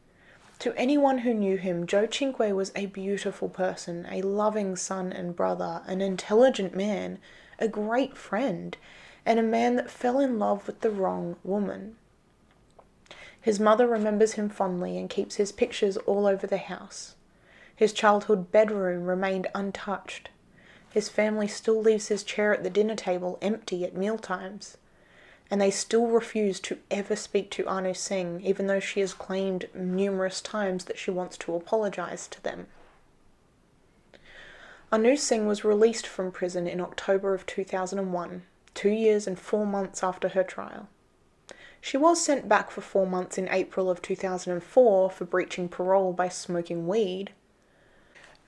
To anyone who knew him, Joe Cinque was a beautiful person, a loving son and brother, an intelligent man, a great friend, and a man that fell in love with the wrong woman. His mother remembers him fondly and keeps his pictures all over the house. His childhood bedroom remained untouched. His family still leaves his chair at the dinner table empty at mealtimes. And they still refuse to ever speak to Anu Singh, even though she has claimed numerous times that she wants to apologise to them. Anu Singh was released from prison in October of 2001, 2 years and 4 months after her trial. She was sent back for 4 months in April of 2004 for breaching parole by smoking weed.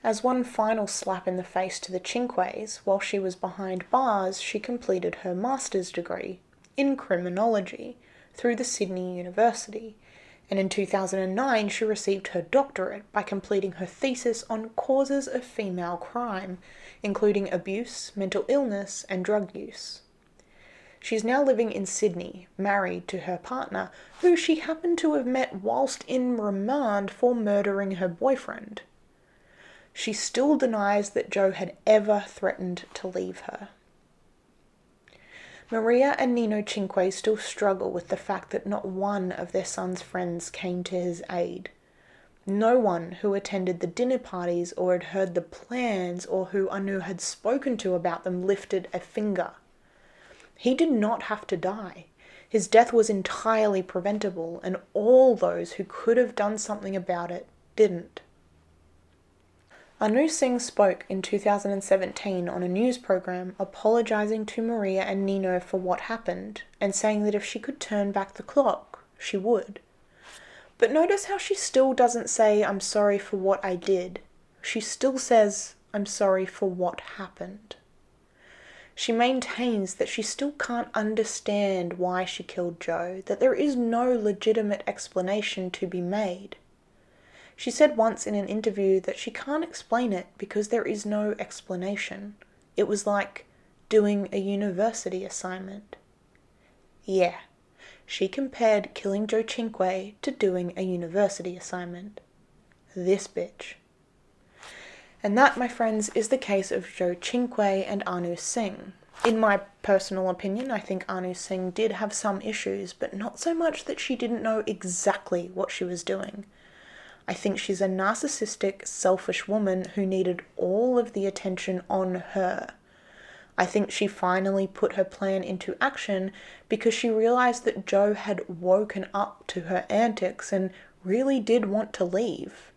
As one final slap in the face to the Cinques, while she was behind bars, she completed her master's degree in criminology through the Sydney University, and in 2009 she received her doctorate by completing her thesis on causes of female crime, including abuse, mental illness, and drug use. She's now living in Sydney, married to her partner, who she happened to have met whilst in remand for murdering her boyfriend. She still denies that Joe had ever threatened to leave her. Maria and Nino Cinque still struggle with the fact that not one of their son's friends came to his aid. No one who attended the dinner parties or had heard the plans or who Anu had spoken to about them lifted a finger. He did not have to die. His death was entirely preventable, and all those who could have done something about it didn't. Anu Singh spoke in 2017 on a news program apologising to Maria and Nino for what happened and saying that if she could turn back the clock, she would. But notice how she still doesn't say, "I'm sorry for what I did." She still says, "I'm sorry for what happened." She maintains that she still can't understand why she killed Joe, that there is no legitimate explanation to be made. She said once in an interview that she can't explain it because there is no explanation. It was like doing a university assignment. Yeah, she compared killing Joe Cinque to doing a university assignment. This bitch. And that, my friends, is the case of Joe Cinque and Anu Singh. In my personal opinion, I think Anu Singh did have some issues, but not so much that she didn't know exactly what she was doing. I think she's a narcissistic, selfish woman who needed all of the attention on her. I think she finally put her plan into action because she realized that Joe had woken up to her antics and really did want to leave.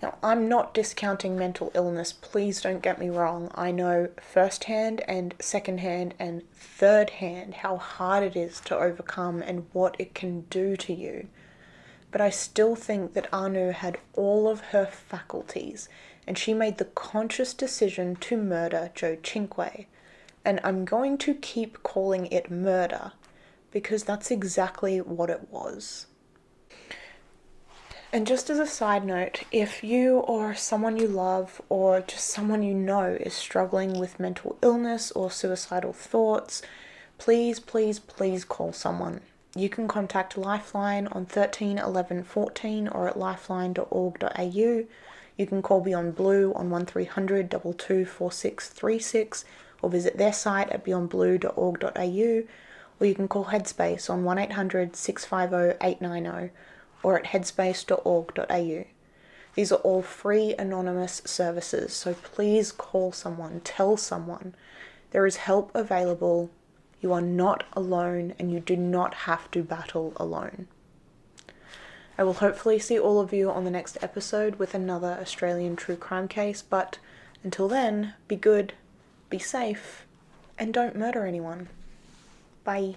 Now, I'm not discounting mental illness, please don't get me wrong. I know firsthand and secondhand and thirdhand how hard it is to overcome and what it can do to you. But I still think that Anu had all of her faculties, and she made the conscious decision to murder Joe Cinque. And I'm going to keep calling it murder, because that's exactly what it was. And just as a side note, if you or someone you love or just someone you know is struggling with mental illness or suicidal thoughts, please, please, please call someone. You can contact Lifeline on 13 11 14 or at lifeline.org.au. You can call Beyond Blue on 1300 22 4636 or visit their site at beyondblue.org.au, or you can call Headspace on 1800 650 890 or at headspace.org.au. These are all free anonymous services, so please call someone, tell someone. There is help available. You are not alone, and you do not have to battle alone. I will hopefully see all of you on the next episode with another Australian true crime case, but until then, be good, be safe, and don't murder anyone. Bye.